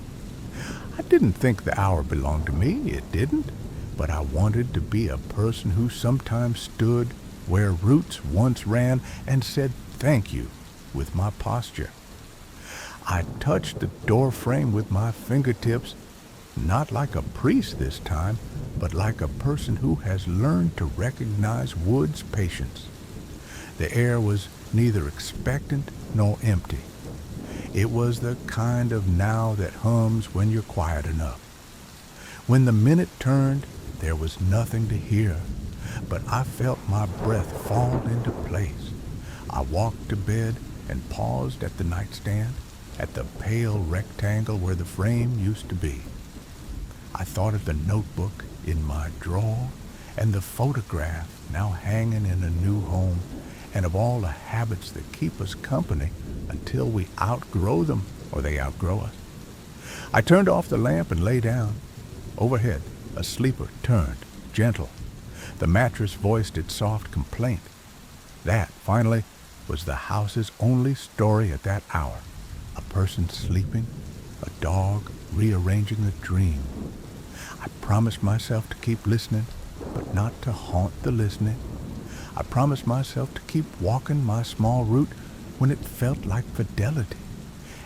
I didn't think the hour belonged to me, it didn't, but I wanted to be a person who sometimes stood where roots once ran and said thank you with my posture. I touched the door frame with my fingertips, not like a priest this time, but like a person who has learned to recognize wood's patience. The air was neither expectant nor empty. It was the kind of now that hums when you're quiet enough. When the minute turned, there was nothing to hear, but I felt my breath fall into place. I walked to bed and paused at the nightstand, at the pale rectangle where the frame used to be. I thought of the notebook in my drawer and the photograph now hanging in a new home, and of all the habits that keep us company until we outgrow them or they outgrow us. I turned off the lamp and lay down. Overhead, a sleeper turned, gentle. The mattress voiced its soft complaint. That, finally, was the house's only story at that hour. A person sleeping, a dog rearranging a dream. I promised myself to keep listening, but not to haunt the listening. I promised myself to keep walking my small route when it felt like fidelity,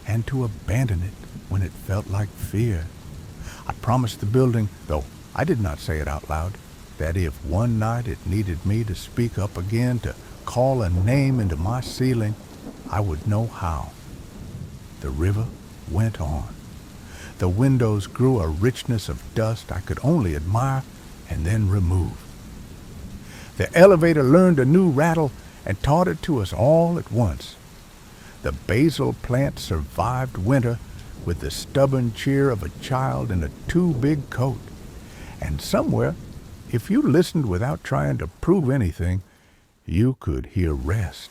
and to abandon it when it felt like fear. I promised the building, though I did not say it out loud, that if one night it needed me to speak up again, to call a name into my ceiling, I would know how. The river went on. The windows grew a richness of dust I could only admire and then remove. The elevator learned a new rattle and taught it to us all at once. The basil plant survived winter with the stubborn cheer of a child in a too big coat. And somewhere, if you listened without trying to prove anything, you could hear rest,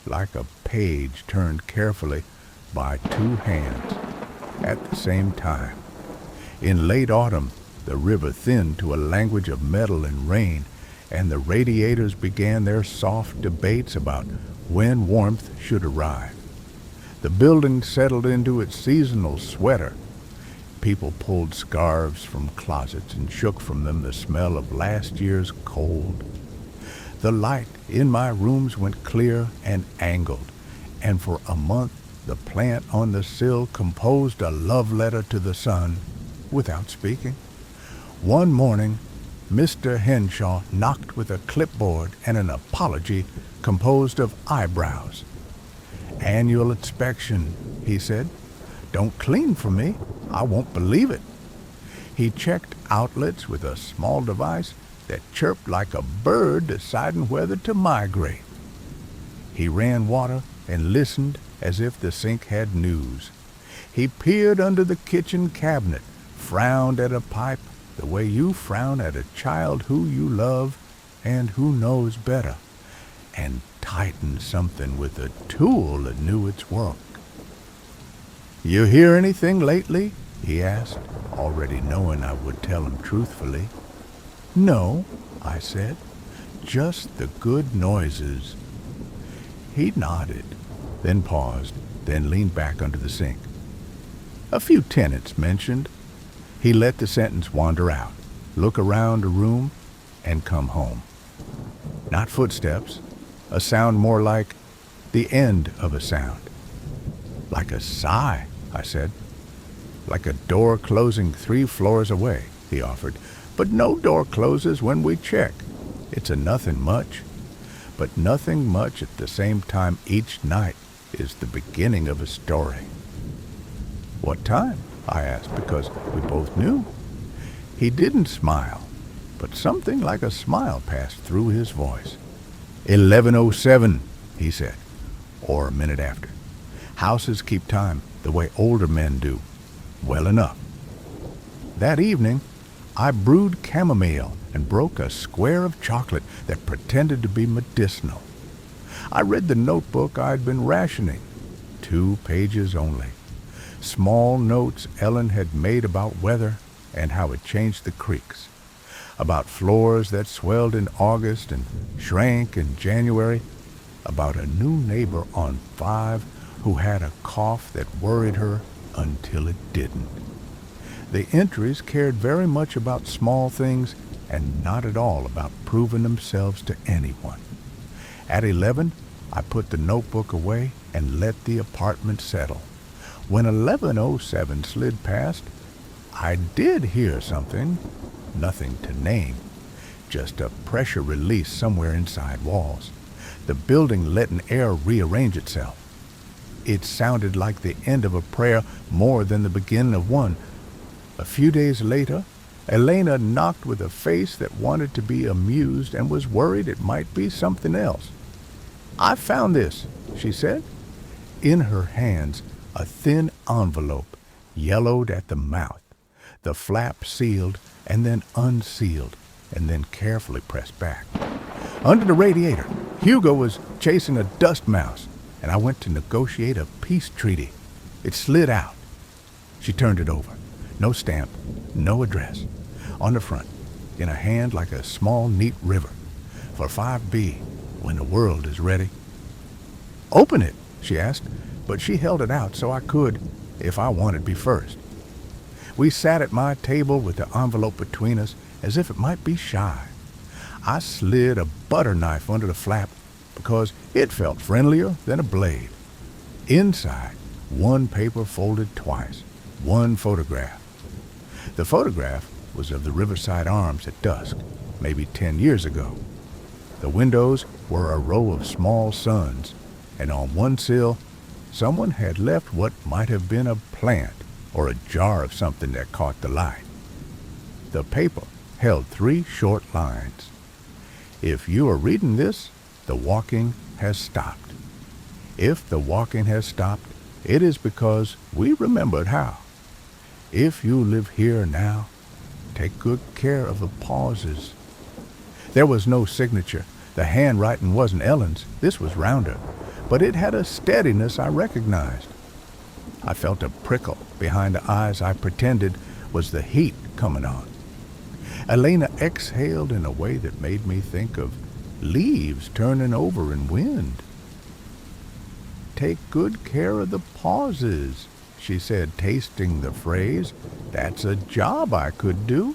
like a page turned carefully by two hands at the same time. In late autumn, the river thinned to a language of metal and rain, and the radiators began their soft debates about when warmth should arrive. The building settled into its seasonal sweater. People pulled scarves from closets and shook from them the smell of last year's cold. The light in my rooms went clear and angled, and for a month the plant on the sill composed a love letter to the sun without speaking. One morning, Mr. Henshaw knocked with a clipboard and an apology composed of eyebrows. "Annual inspection," he said. "Don't clean for me. I won't believe it." He checked outlets with a small device that chirped like a bird deciding whether to migrate. He ran water and listened as if the sink had news. He peered under the kitchen cabinet, frowned at a pipe the way you frown at a child who you love and who knows better, and tightened something with a tool that knew its work. "You hear anything lately?" he asked, already knowing I would tell him truthfully. "No," I said, "just the good noises." He nodded, then paused, then leaned back under the sink. "A few tenants mentioned." He let the sentence wander out, look around a room, and come home. Not footsteps, a sound more like the end of a sound. "Like a sigh," I said. "Like a door closing 3 floors away," he offered. "But no door closes when we check. It's a nothing much. But nothing much at the same time each night is the beginning of a story." "What time?" I asked, because we both knew. He didn't smile, but something like a smile passed through his voice. 11:07, he said, or a minute after. "Houses keep time the way older men do. Well enough." That evening, I brewed chamomile and broke a square of chocolate that pretended to be medicinal. I read the notebook I'd been rationing, 2 pages only. Small notes Ellen had made about weather and how it changed the creeks, about floors that swelled in August and shrank in January, about a new neighbor on 5 who had a cough that worried her until it didn't. The entries cared very much about small things and not at all about proving themselves to anyone. At 11, I put the notebook away and let the apartment settle. When 11:07 slid past, I did hear something, nothing to name, just a pressure release somewhere inside walls. The building letting air rearrange itself. It sounded like the end of a prayer more than the beginning of one. A few days later, Elena knocked with a face that wanted to be amused and was worried it might be something else. "I found this," she said. In her hands, a thin envelope, yellowed at the mouth, the flap sealed and then unsealed and then carefully pressed back. "Under the radiator, Hugo was chasing a dust mouse, and I went to negotiate a peace treaty. It slid out." She turned it over. No stamp, no address. On the front, in a hand like a small, neat river. "For 5B, when the world is ready." "Open it," she asked, but she held it out so I could, if I wanted, be first. We sat at my table with the envelope between us as if it might be shy. I slid a butter knife under the flap because it felt friendlier than a blade. Inside one paper folded twice, one photograph. The photograph was of the Riverside Arms at dusk, maybe 10 years ago. The windows were a row of small suns, and on one sill, someone had left what might have been a plant or a jar of something that caught the light. The paper held 3 short lines. If you are reading this, the walking has stopped. If the walking has stopped, it is because we remembered how. If you live here now, take good care of the pauses. There was no signature. The handwriting wasn't Ellen's. This was rounder, but it had a steadiness I recognized. I felt a prickle behind the eyes I pretended was the heat coming on. Elena exhaled in a way that made me think of leaves turning over in wind. Take good care of the pauses, she said, tasting the phrase. That's a job I could do.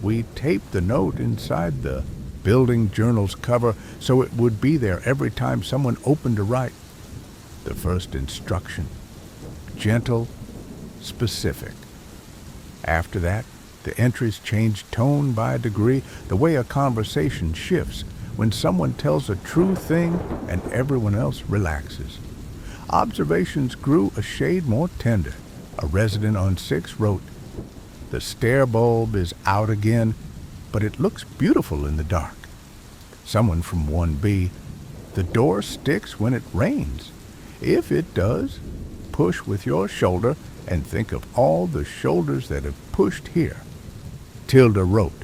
We taped the note inside the building journal's cover so it would be there every time someone opened to write. The first instruction, gentle, specific. After that, the entries changed tone by a degree, the way a conversation shifts when someone tells a true thing and everyone else relaxes. Observations grew a shade more tender. A resident on 6 wrote, "The stair bulb is out again, but it looks beautiful in the dark." Someone from 1B, "The door sticks when it rains. If it does, push with your shoulder and think of all the shoulders that have pushed here." Tilda wrote,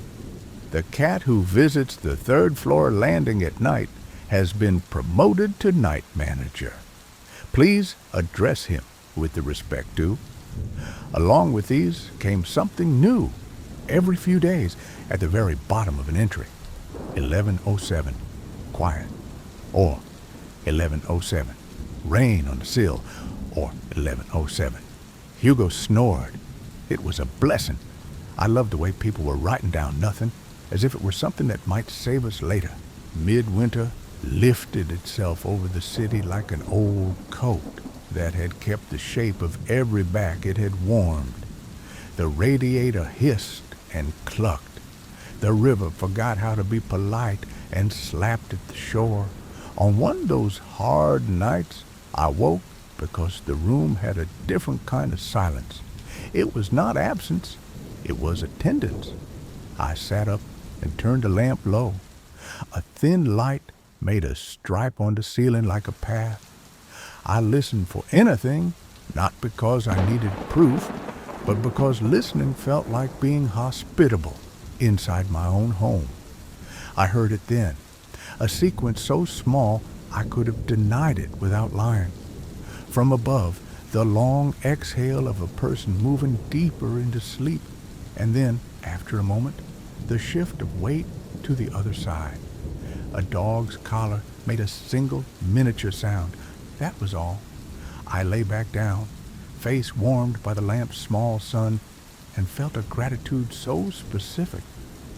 "The cat who visits the 3rd floor landing at night has been promoted to night manager. Please address him with the respect due." Along with these came something new every few days at the very bottom of an entry. 11:07, quiet, or 11:07, rain on the sill, or 11:07. Hugo snored. It was a blessing. I loved the way people were writing down nothing, as if it were something that might save us later. Midwinter lifted itself over the city like an old coat that had kept the shape of every back it had warmed. The radiator hissed and clucked. The river forgot how to be polite and slapped at the shore. On one of those hard nights, I woke because the room had a different kind of silence. It was not absence, it was attendance. I sat up and turned the lamp low. A thin light made a stripe on the ceiling like a path. I listened for anything, not because I needed proof, but because listening felt like being hospitable inside my own home. I heard it then, a sequence so small I could have denied it without lying. From above, the long exhale of a person moving deeper into sleep, and then, after a moment, the shift of weight to the other side. A dog's collar made a single miniature sound. That was all. I lay back down, face warmed by the lamp's small sun, and felt a gratitude so specific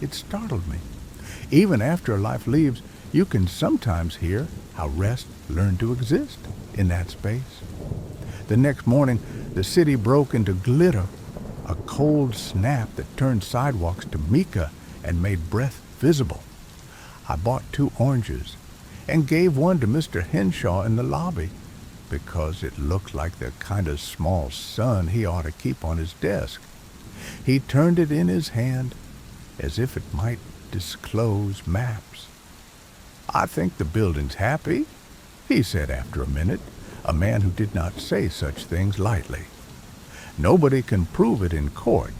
it startled me. Even after life leaves, you can sometimes hear how rest learned to exist in that space. The next morning, the city broke into glitter, a cold snap that turned sidewalks to mica and made breath visible. I bought 2 oranges and gave one to Mr. Henshaw in the lobby because it looked like the kind of small sun he ought to keep on his desk. He turned it in his hand as if it might disclose maps. "I think the building's happy," he said after a minute, a man who did not say such things lightly. "Nobody can prove it in court,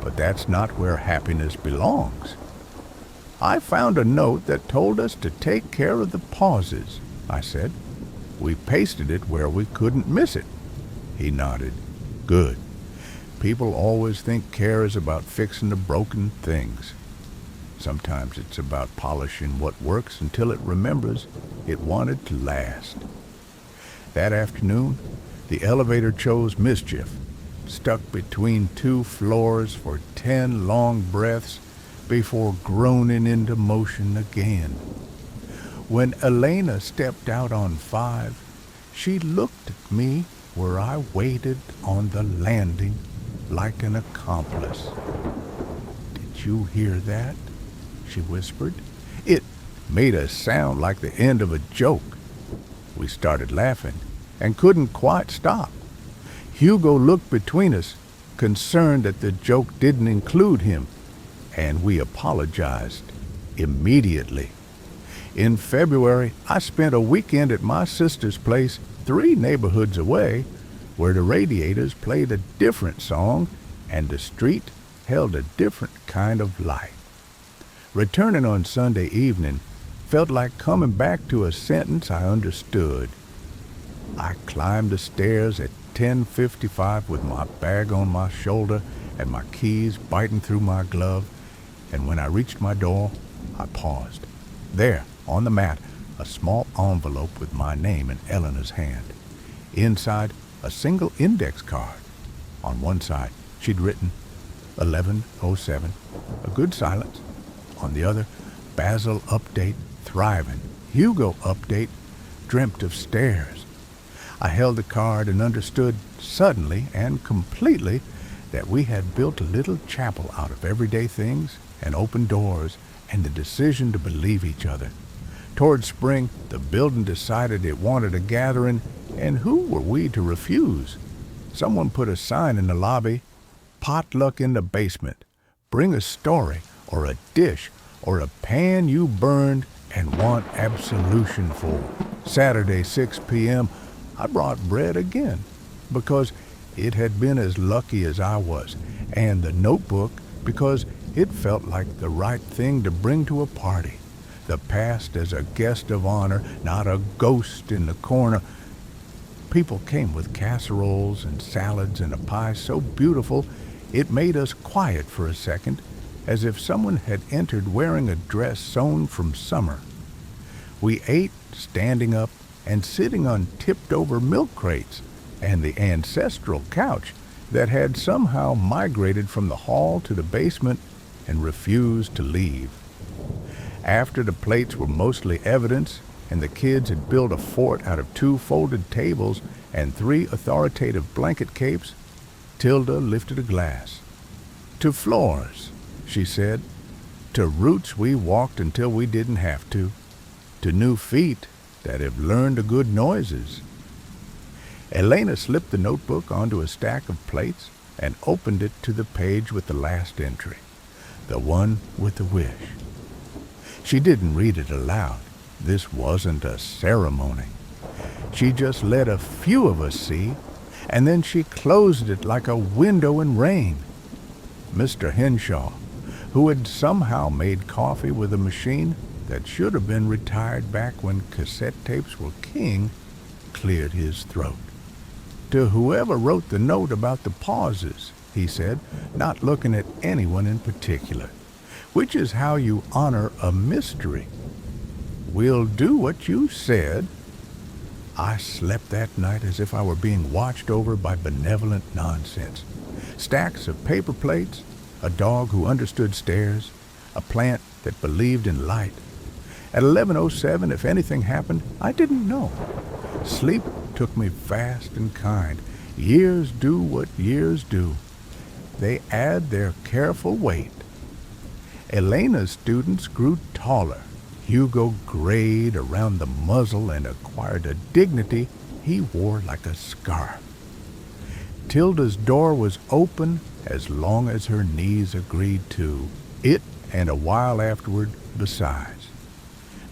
but that's not where happiness belongs." "I found a note that told us to take care of the pauses," I said. "We pasted it where we couldn't miss it." He nodded. "Good. People always think care is about fixing the broken things. Sometimes it's about polishing what works until it remembers it wanted to last." That afternoon, the elevator chose mischief, stuck between 2 floors for 10 long breaths before groaning into motion again. When Elena stepped out on 5, She looked at me where I waited on the landing like an accomplice. "Did you hear that?" she whispered. "It made a sound like the end of a joke." We started laughing and couldn't quite stop. Hugo looked between us, concerned that the joke didn't include him, and we apologized immediately. In February, I spent a weekend at my sister's place 3 neighborhoods away, where the radiators played a different song and the street held a different kind of light. Returning on Sunday evening felt like coming back to a sentence I understood. I climbed the stairs at 10:55 with my bag on my shoulder and my keys biting through my glove, and when I reached my door, I paused. There, on the mat, a small envelope with my name in Eleanor's hand. Inside, a single index card. On one side, she'd written 11:07, a good silence. On the other, Basil update, thriving. Hugo update, dreamt of stairs. I held the card and understood suddenly and completely that we had built a little chapel out of everyday things and open doors and the decision to believe each other. Toward spring, the building decided it wanted a gathering, and who were we to refuse? Someone put a sign in the lobby, "Potluck in the basement. Bring a story or a dish or a pan you burned and want absolution for." Saturday, 6 p.m., I brought bread again, because it had been as lucky as I was, and the notebook because it felt like the right thing to bring to a party. The past as a guest of honor, not a ghost in the corner. People came with casseroles and salads and a pie so beautiful it made us quiet for a second, as if someone had entered wearing a dress sewn from summer. We ate standing up and sitting on tipped-over milk crates and the ancestral couch that had somehow migrated from the hall to the basement and refused to leave. After the plates were mostly evidence and the kids had built a fort out of 2 folded tables and 3 authoritative blanket capes, Tilda lifted a glass. "To floors," she said. "To roots we walked until we didn't have to. To new feet that have learned the good noises." Elena slipped the notebook onto a stack of plates and opened it to the page with the last entry, the one with the wish. She didn't read it aloud. This wasn't a ceremony. She just let a few of us see, and then she closed it like a window in rain. Mr. Henshaw, who had somehow made coffee with a machine that should have been retired back when cassette tapes were king, cleared his throat. "To whoever wrote the note about the pauses," he said, not looking at anyone in particular, "which is how you honor a mystery. We'll do what you said." I slept that night as if I were being watched over by benevolent nonsense. Stacks of paper plates, a dog who understood stairs, a plant that believed in light. At 11:07, if anything happened, I didn't know. Sleep took me fast and kind. Years do what years do. They add their careful weight. Elena's students grew taller. Hugo grayed around the muzzle and acquired a dignity he wore like a scarf. Tilda's door was open as long as her knees agreed to it, and a while afterward besides.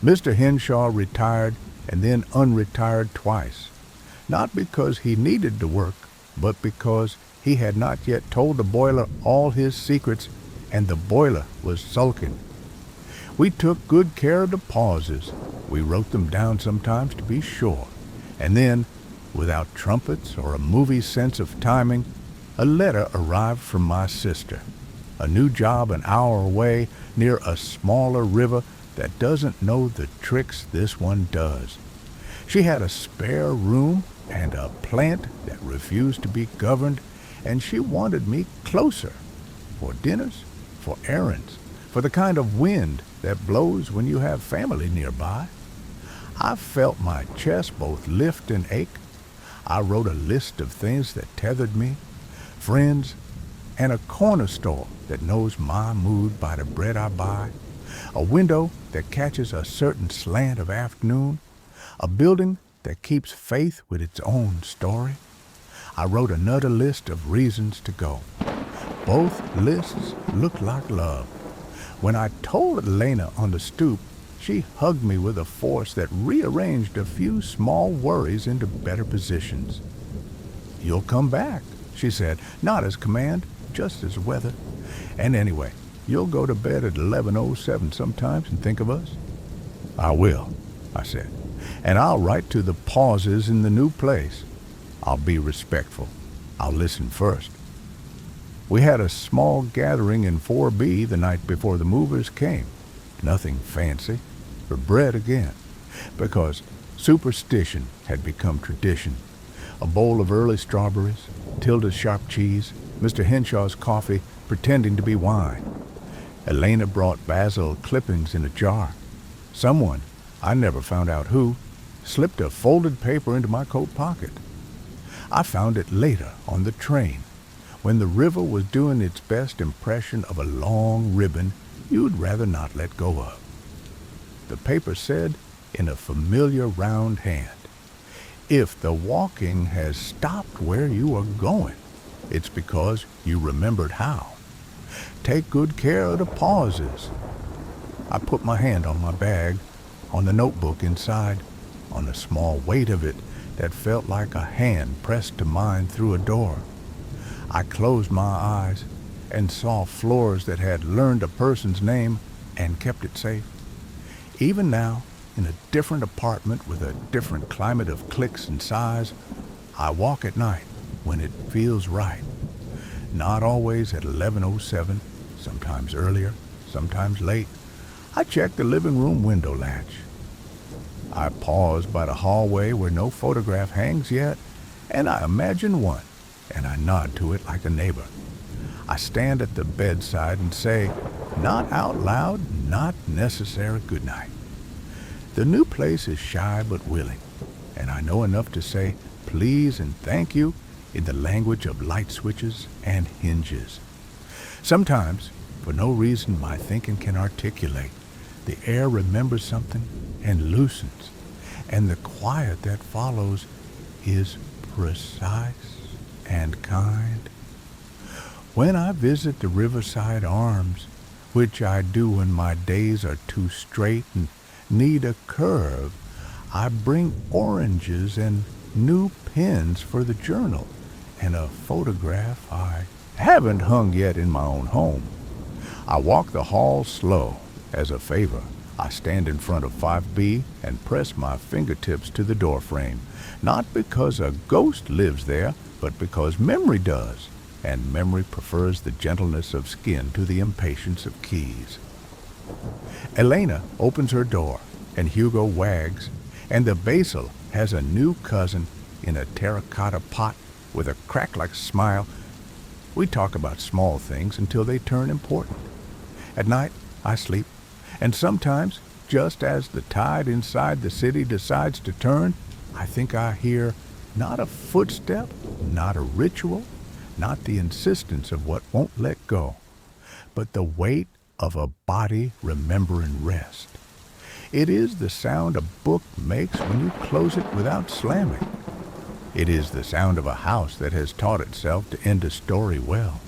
Mr. Henshaw retired and then unretired twice, not because he needed to work, but because he had not yet told the boiler all his secrets, and the boiler was sulking. We took good care of the pauses. We wrote them down sometimes to be sure, and then, without trumpets or a movie sense of timing, a letter arrived from my sister. A new job an hour away near a smaller river that doesn't know the tricks this one does. She had a spare room and a plant that refused to be governed, and she wanted me closer, for dinners, for errands, for the kind of wind that blows when you have family nearby. I felt my chest both lift and ache. I wrote a list of things that tethered me, friends, and a corner store that knows my mood by the bread I buy, a window that catches a certain slant of afternoon, a building that keeps faith with its own story. I wrote another list of reasons to go. Both lists looked like love. When I told Elena on the stoop, she hugged me with a force that rearranged a few small worries into better positions. "You'll come back," she said, not as command, just as weather. "And anyway, you'll go to bed at 11:07 sometimes and think of us." "I will," I said, "and I'll write to the pauses in the new place. I'll be respectful. I'll listen first." We had a small gathering in 4B the night before the movers came. Nothing fancy, for bread again, because superstition had become tradition. A bowl of early strawberries, Tilda's sharp cheese, Mr. Henshaw's coffee pretending to be wine. Elena brought basil clippings in a jar. Someone, I never found out who, slipped a folded paper into my coat pocket. I found it later on the train, when the river was doing its best impression of a long ribbon you'd rather not let go of. The paper said, in a familiar round hand, "If the walking has stopped where you are going, it's because you remembered how. Take good care of the pauses." I put my hand on my bag, on the notebook inside, on the small weight of it that felt like a hand pressed to mine through a door. I closed my eyes and saw floors that had learned a person's name and kept it safe. Even now, in a different apartment with a different climate of clicks and sighs, I walk at night when it feels right. Not always at 11:07, sometimes earlier, sometimes late. I check the living room window latch. I pause by the hallway where no photograph hangs yet, and I imagine one, and I nod to it like a neighbor. I stand at the bedside and say, not out loud, not necessary goodnight. The new place is shy but willing, and I know enough to say please and thank you in the language of light switches and hinges. Sometimes, for no reason my thinking can articulate, the air remembers something and loosens, and the quiet that follows is precise and kind. When I visit the Riverside Arms, which I do when my days are too straight and need a curve, I bring oranges and new pens for the journal and a photograph I haven't hung yet in my own home. I walk the hall slow. As a favor, I stand in front of 5B and press my fingertips to the doorframe, not because a ghost lives there, but because memory does, and memory prefers the gentleness of skin to the impatience of keys. Elena opens her door, and Hugo wags, and the basil has a new cousin in a terracotta pot with a crack-like smile. We talk about small things until they turn important. At night, I sleep, and sometimes, just as the tide inside the city decides to turn, I think I hear not a footstep, not a ritual, not the insistence of what won't let go, but the weight of a body remembering rest. It is the sound a book makes when you close it without slamming. It is the sound of a house that has taught itself to end a story well.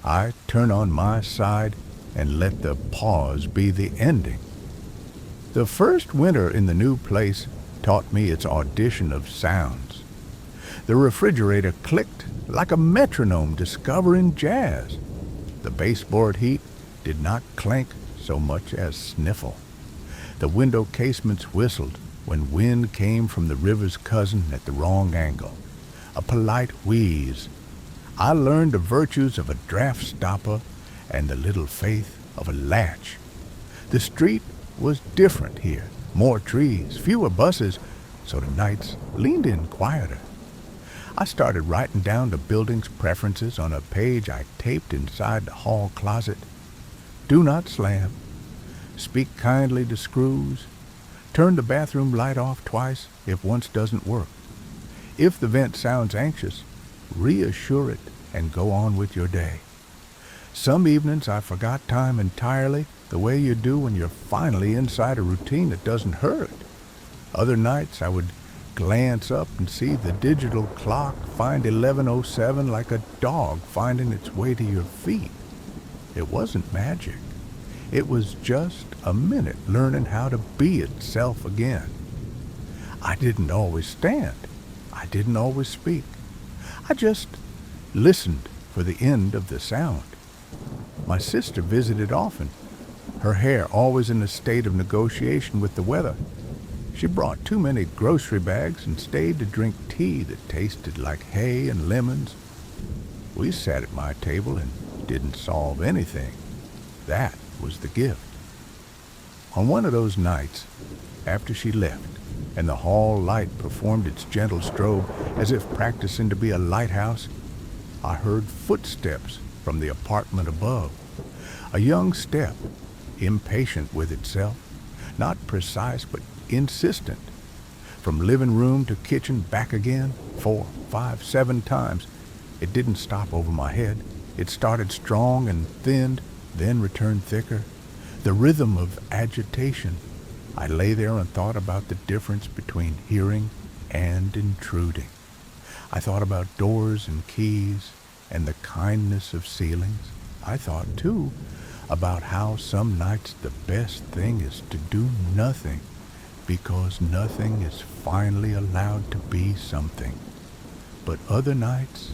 I turn on my side and let the pause be the ending. The first winter in the new place taught me its audition of sounds. The refrigerator clicked like a metronome discovering jazz. The baseboard heat did not clank so much as sniffle. The window casements whistled when wind came from the river's cousin at the wrong angle. A polite wheeze. I learned the virtues of a draft stopper and the little faith of a latch. The street was different here. More trees, fewer buses, so the nights leaned in quieter. I started writing down the building's preferences on a page I taped inside the hall closet. Do not slam. Speak kindly to screws. Turn the bathroom light off twice if once doesn't work. If the vent sounds anxious, reassure it and go on with your day. Some evenings I forgot time entirely, the way you do when you're finally inside a routine that doesn't hurt. Other nights I would glance up and see the digital clock find 11:07 like a dog finding its way to your feet. It wasn't magic. It was just a minute learning how to be itself again. I didn't always stand. I didn't always speak. I just listened for the end of the sound. My sister visited often, her hair always in a state of negotiation with the weather. She brought too many grocery bags and stayed to drink tea that tasted like hay and lemons. We sat at my table and didn't solve anything. That was the gift. On one of those nights, after she left, and the hall light performed its gentle strobe as if practicing to be a lighthouse, I heard footsteps from the apartment above. A young step, impatient with itself, not precise but insistent. From living room to kitchen, back again, 4, 5, 7 times. It didn't stop over my head. It started strong and thinned, then returned thicker. The rhythm of agitation. I lay there and thought about the difference between hearing and intruding. I thought about doors and keys and the kindness of ceilings. I thought, too, about how some nights the best thing is to do nothing, because nothing is finally allowed to be something. But other nights,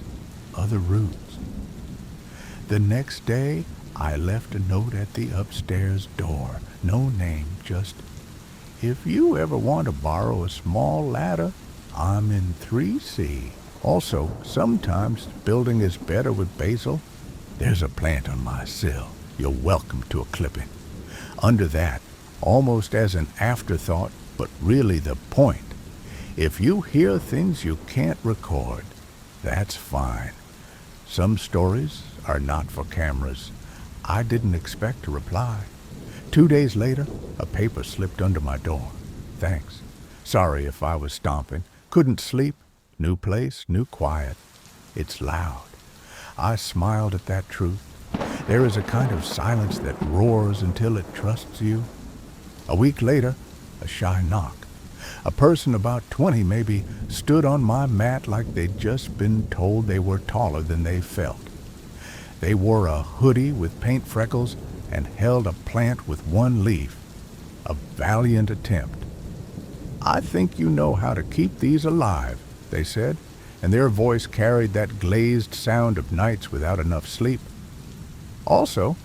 other routes. The next day, I left a note at the upstairs door. No name, just, if you ever want to borrow a small ladder, I'm in 3C. Also, sometimes building is better with basil. There's a plant on my sill. You're welcome to a clipping. Under that, almost as an afterthought, but really the point, if you hear things you can't record, that's fine. Some stories are not for cameras. I didn't expect a reply. 2 days later, a paper slipped under my door. Thanks. Sorry if I was stomping. Couldn't sleep. New place, new quiet. It's loud. I smiled at that truth. There is a kind of silence that roars until it trusts you. A week later, a shy knock. A person about 20 maybe stood on my mat like they'd just been told they were taller than they felt. They wore a hoodie with paint freckles and held a plant with one leaf. A valiant attempt. I think you know how to keep these alive, they said, and their voice carried that glazed sound of nights without enough sleep. Also,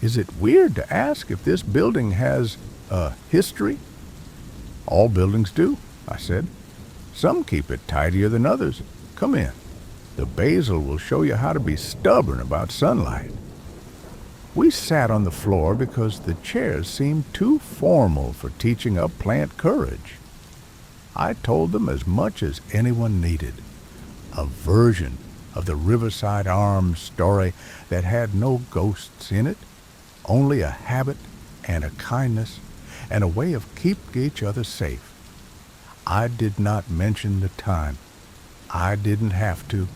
is it weird to ask if this building has a history? All buildings do, I said. Some keep it tidier than others. Come in. The basil will show you how to be stubborn about sunlight. We sat on the floor because the chairs seemed too formal for teaching a plant courage. I told them as much as anyone needed. A version of the Riverside Arms story that had no ghosts in it, only a habit and a kindness and a way of keeping each other safe. I did not mention the time. I didn't have to.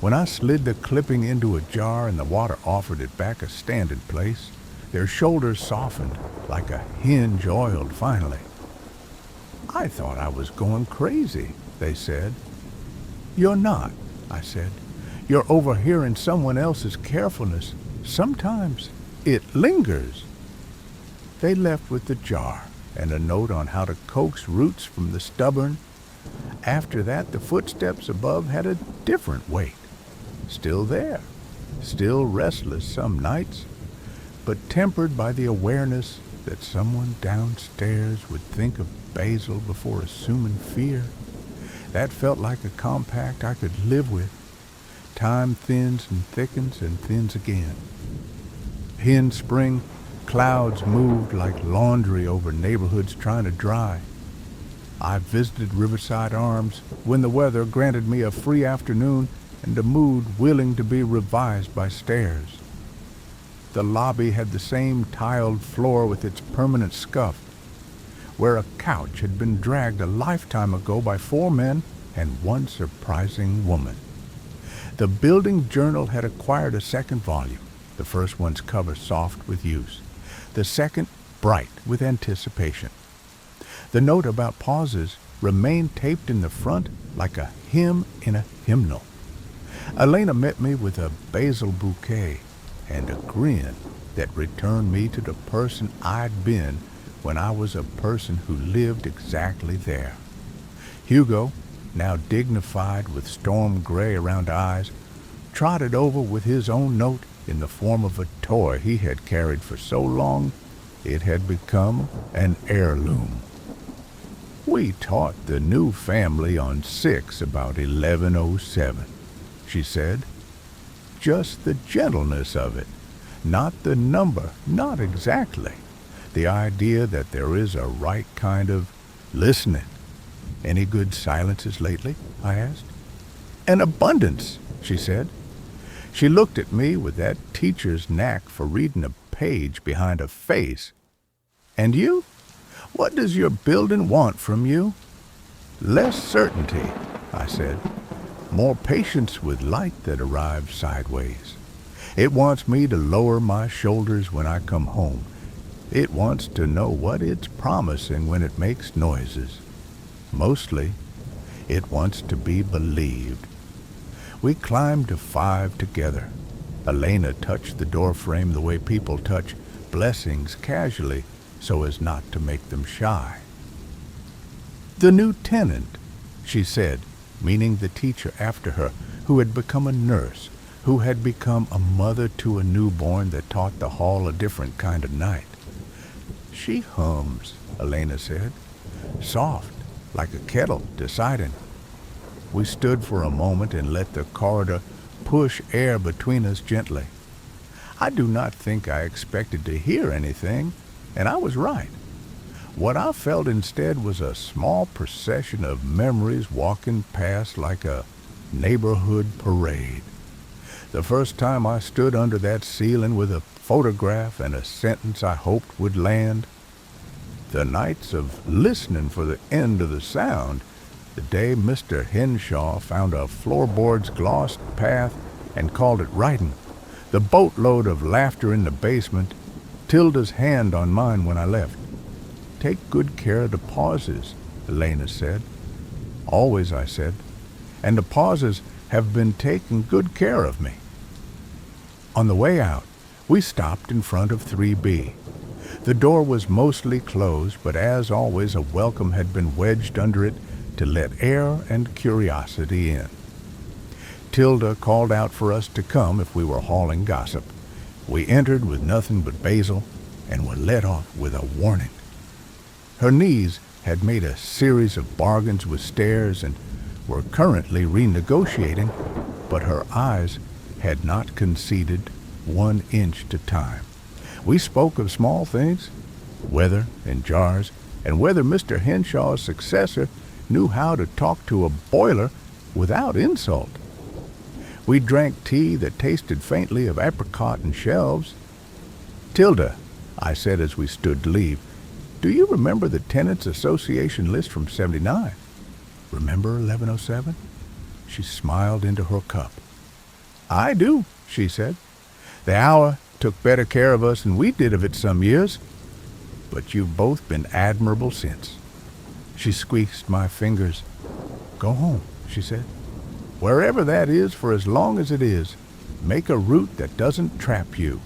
When I slid the clipping into a jar and the water offered it back a standing place, their shoulders softened like a hinge oiled finally. I thought I was going crazy, they said. You're not, I said. You're overhearing someone else's carefulness. Sometimes it lingers. They left with the jar and a note on how to coax roots from the stubborn. After that, the footsteps above had a different weight. Still there, still restless some nights, but tempered by the awareness that someone downstairs would think of basil before assuming fear. That felt like a compact I could live with. Time thins and thins again. In spring, clouds moved like laundry over neighborhoods trying to dry. I visited Riverside Arms when the weather granted me a free afternoon and a mood willing to be revised by stairs. The lobby had the same tiled floor with its permanent scuff. where a couch had been dragged a lifetime ago by 4 men and 1 surprising woman. The building journal had acquired a second volume, the first one's cover soft with use, the second bright with anticipation. The note about pauses remained taped in the front like a hymn in a hymnal. Elena met me with a basil bouquet and a grin that returned me to the person I'd been when I was a person who lived exactly there. Hugo, now dignified with storm gray around eyes, trotted over with his own note in the form of a toy he had carried for so long it had become an heirloom. We taught the new family on 6 about 11:07, she said. Just the gentleness of it, not the number, not exactly. The idea that there is a right kind of listening. Any good silences lately? I asked. An abundance, she said. She looked at me with that teacher's knack for reading a page behind a face. And you? What does your building want from you? Less certainty, I said. More patience with light that arrives sideways. It wants me to lower my shoulders when I come home. It wants to know what it's promising when it makes noises. Mostly, it wants to be believed. We climbed to 5 together. Elena touched the door frame the way people touch blessings casually so as not to make them shy. The new tenant, she said, meaning the teacher after her, who had become a nurse, who had become a mother to a newborn that taught the hall a different kind of night. She hums, Elena said, soft, like a kettle, deciding. We stood for a moment and let the corridor push air between us gently. I do not think I expected to hear anything, and I was right. What I felt instead was a small procession of memories walking past like a neighborhood parade. The first time I stood under that ceiling with a photograph and a sentence I hoped would land. The nights of listening for the end of the sound. The day Mr. Henshaw found a floorboard's glossed path and called it writing. The boatload of laughter in the basement. Tilda's hand on mine when I left. Take good care of the pauses, Elena said. Always, I said. And the pauses have been taking good care of me. On the way out, we stopped in front of 3B. The door was mostly closed, but as always a welcome had been wedged under it to let air and curiosity in. Tilda called out for us to come if we were hauling gossip. We entered with nothing but basil and were let off with a warning. Her knees had made a series of bargains with stairs and were currently renegotiating, but her eyes had not conceded 1 inch to time. We spoke of small things, weather and jars, and whether Mr. Henshaw's successor knew how to talk to a boiler without insult. We drank tea that tasted faintly of apricot and shelves. Tilda, I said as we stood to leave, do you remember the Tenants Association list from '79? Remember 1107? She smiled into her cup. I do, she said. The hour took better care of us than we did of it some years. But you've both been admirable since. She squeezed my fingers. Go home, she said. Wherever that is for as long as it is, make a route that doesn't trap you.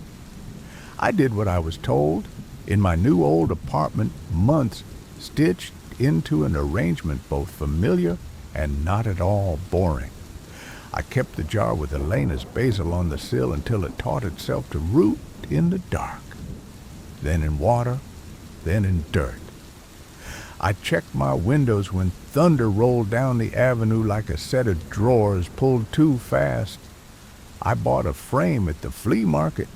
I did what I was told. In my new old apartment, months stitched into an arrangement both familiar and not at all boring. I kept the jar with Elena's basil on the sill until it taught itself to root in the dark, then in water, then in dirt. I checked my windows when thunder rolled down the avenue like a set of drawers pulled too fast. I bought a frame at the flea market,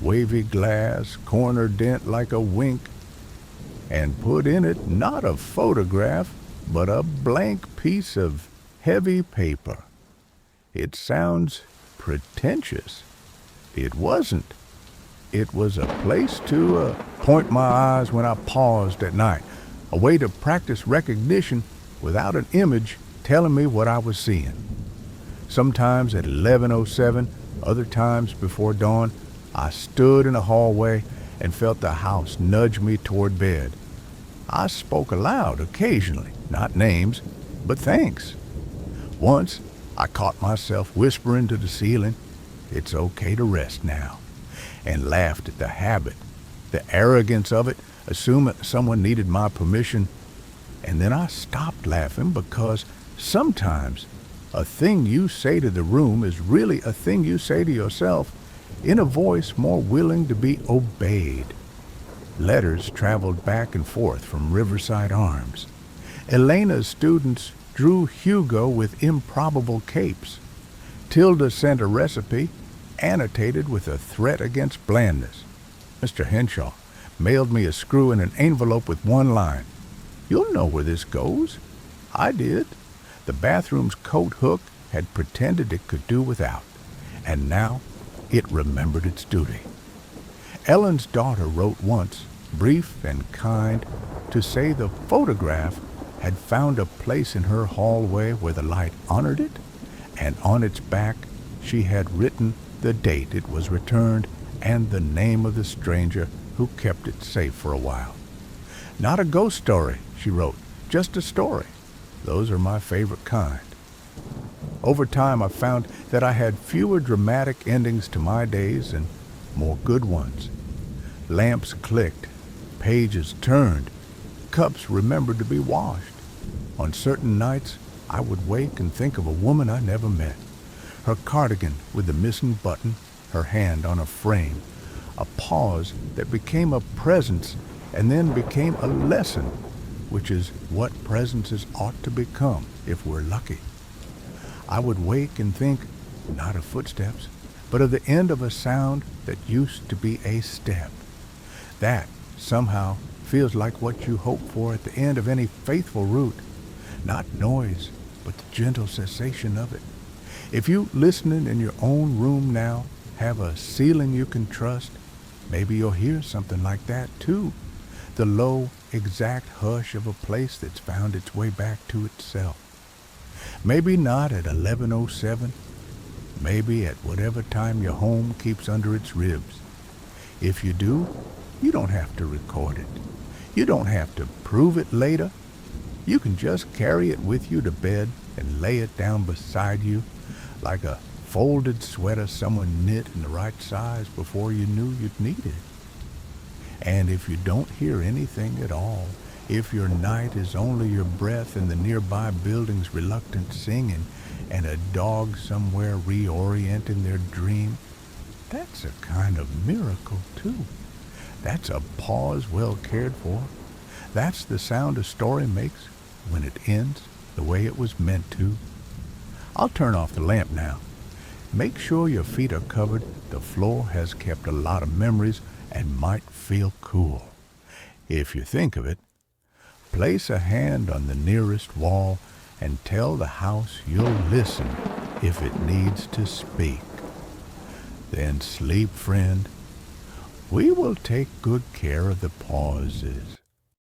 wavy glass, corner dent like a wink, and put in it not a photograph, but a blank piece of heavy paper. It sounds pretentious. It wasn't. It was a place to point my eyes when I paused at night. a way to practice recognition without an image telling me what I was seeing. Sometimes at 11:07, other times before dawn, I stood in a hallway and felt the house nudge me toward bed. I spoke aloud occasionally, not names, but thanks. Once, I caught myself whispering to the ceiling, "It's okay to rest now," and laughed at the habit, the arrogance of it, assuming someone needed my permission. And then I stopped laughing because sometimes a thing you say to the room is really a thing you say to yourself in a voice more willing to be obeyed. Letters traveled back and forth from Riverside Arms. Elena's students drew Hugo with improbable capes. Tilda sent a recipe annotated with a threat against blandness. Mr. Henshaw mailed me a screw in an envelope with one line. "You'll know where this goes." I did. The bathroom's coat hook had pretended it could do without, and now it remembered its duty. Ellen's daughter wrote once, brief and kind, to say the photograph had found a place in her hallway where the light honored it, and on its back she had written the date it was returned and the name of the stranger who kept it safe for a while. "Not a ghost story," she wrote, "just a story. Those are my favorite kind." Over time, I found that I had fewer dramatic endings to my days and more good ones. Lamps clicked, pages turned, cups remembered to be washed. On certain nights, I would wake and think of a woman I never met. Her cardigan with the missing button, her hand on a frame, a pause that became a presence and then became a lesson, which is what presences ought to become if we're lucky. I would wake and think, not of footsteps, but of the end of a sound that used to be a step. That, somehow, feels like what you hope for at the end of any faithful route. Not noise, but the gentle cessation of it. If you, listening in your own room now, have a ceiling you can trust, maybe you'll hear something like that too. The low, exact hush of a place that's found its way back to itself. Maybe not at 11:07, maybe at whatever time your home keeps under its ribs. If you do, you don't have to record it. You don't have to prove it later. You can just carry it with you to bed and lay it down beside you like a folded sweater someone knit in the right size before you knew you'd need it. And if you don't hear anything at all, if your night is only your breath and the nearby building's reluctant singing and a dog somewhere reorienting their dream, that's a kind of miracle too. That's a pause well cared for. That's the sound a story makes when it ends the way it was meant to. I'll turn off the lamp now. Make sure your feet are covered. The floor has kept a lot of memories and might feel cool. If you think of it, place a hand on the nearest wall and tell the house you'll listen if it needs to speak. Then sleep, friend. We will take good care of the pauses.